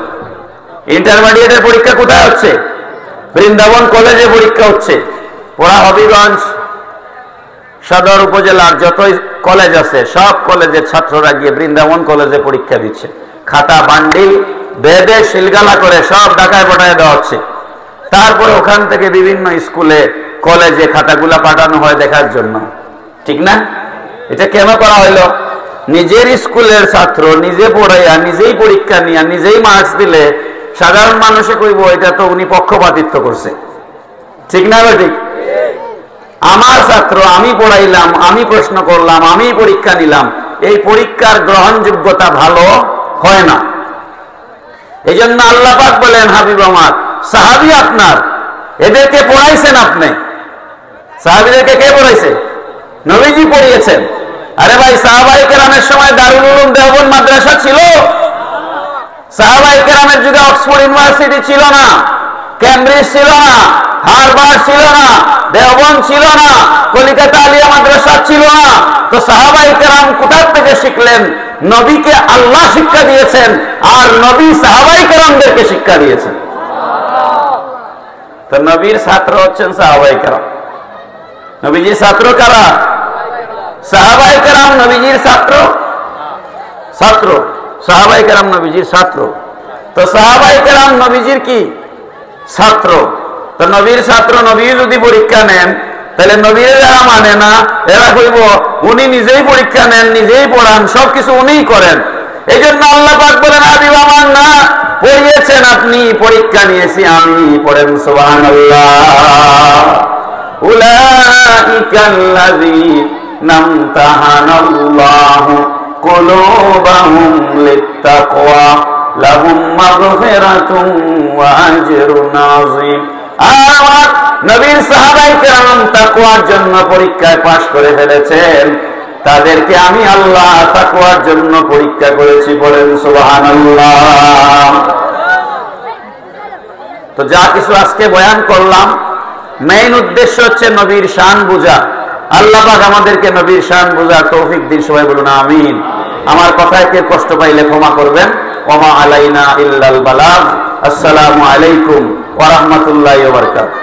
ইন্টারমিডিয়েটের পরীক্ষা কোথায় হচ্ছে? বৃন্দাবন কলেজে পরীক্ষা হচ্ছে। পোড়া হবিগঞ্জ সদর উপজেলার যত কলেজ আছে সব কলেজের ছাত্ররা গিয়ে বৃন্দাবন কলেজে পরীক্ষা দিচ্ছে। খাতা বান্ডিল বেঁধে শিলগালা করে সব ঢাকায় পাঠায় দেওয়া হচ্ছে। তারপরে ওখান থেকে বিভিন্ন স্কুলে কলেজে খাতাগুলা পাঠানো হয় দেখার জন্য, ঠিক না? এটা কেন করা হইলো? নিজের স্কুলের ছাত্র নিজে পড়াইয়া নিজেই পরীক্ষা নিয়ে নিজেই মার্কস দিলে সাধারণ মানুষে কইব এটা তো উনি পক্ষপাতিত্ব করছে, ঠিক না? ঠিক। আমার ছাত্র আমি পড়াইলাম, আমি প্রশ্ন করলাম, আমি পরীক্ষা নিলাম, এই পরীক্ষার গ্রহণযোগ্যতা ভালো হয় না। এই জন্য আল্লাহ পাক বলেন, হাবিব আমার, সাহাবী আপনার, এদেরকে পড়াইছেন আপনি। সাহাবীদেরকে কে পড়াইছে? নবীজি পড়িয়েছেন। আরে ভাই, সাহাবায়ে কেরামের সময় দারুল উলুম দেওবন্দ মাদ্রাসা ছিল? সাহাবায়ে কেরামের যুগে অক্সফোর্ড ইউনিভার্সিটি ছিল না, কেমব্রিজ ছিল না, হার্ভার্ড ছিল না, দেওবন্দ ছিল না, কলিকাতা আলিয়া মাদ্রাসা ছিল না। তো সাহাবায়ে কেরাম কোথা থেকে শিখলেন? নবীকে আল্লাহ শিক্ষা দিয়েছেন আর নবী সাহাবায়ে কেরামদেরকে শিক্ষা দিয়েছেন। তো নবীর ছাত্র হচ্ছেন সাহাবায়ে কেরাম। নবীজির ছাত্র কারা? সাহাবায়ে কেরাম নবীজির ছাত্র। সাহাবায়ে কেরাম নবীজির ছাত্র। তো সাহাবায়ে কেরাম নবীজির কি ছাত্র। তো নবীর ছাত্র নবী যদি পরীক্ষা নেন, তাহলে নবীর যারা মানে না এরা কইব উনি নিজেই পরীক্ষা নেন, নিজেই পড়ান, সবকিছু উনিই করেন। এই জন্য আল্লাহ পাক বলেন হাবিব আমার না, পড়িয়েছেন আপনি, পরীক্ষা নিয়েছি আমি। পড়েন সুবহানাল্লাহ। উলাইকাল্লাযীনা ইমতাহানাল্লাহু কুলুবাহুম লিত্তাকওয়া লাহুম মাগফিরাতুন ওয়া আজরুন আযীম। আর নবীর সাহাবায়ে কেরাম তাকওয়ার জন্য পরীক্ষায় পাশ করে ফেলেছেন, তাদেরকে আমি আল্লাহ তাকওয়ার জন্য পরীক্ষা করেছি। বলেন সুবহানাল্লাহ। তো যা কিছু আজকে বয়ান করলাম, মেইন উদ্দেশ্য হচ্ছে নবীর শান বুঝা। আল্লাহ পাক আমাদেরকে নবীর শান বুঝার তৌফিক দিন। সবাই বলুন আমিন। আমার কথায় কেউ কষ্ট পাইলে ক্ষমা করবেন। ওয়া মা আলাইনা ইল্লাল বালাগ। আসসালামু আলাইকুম ওয়া রাহমাতুল্লাহি ওয়া বারাকাতুহু।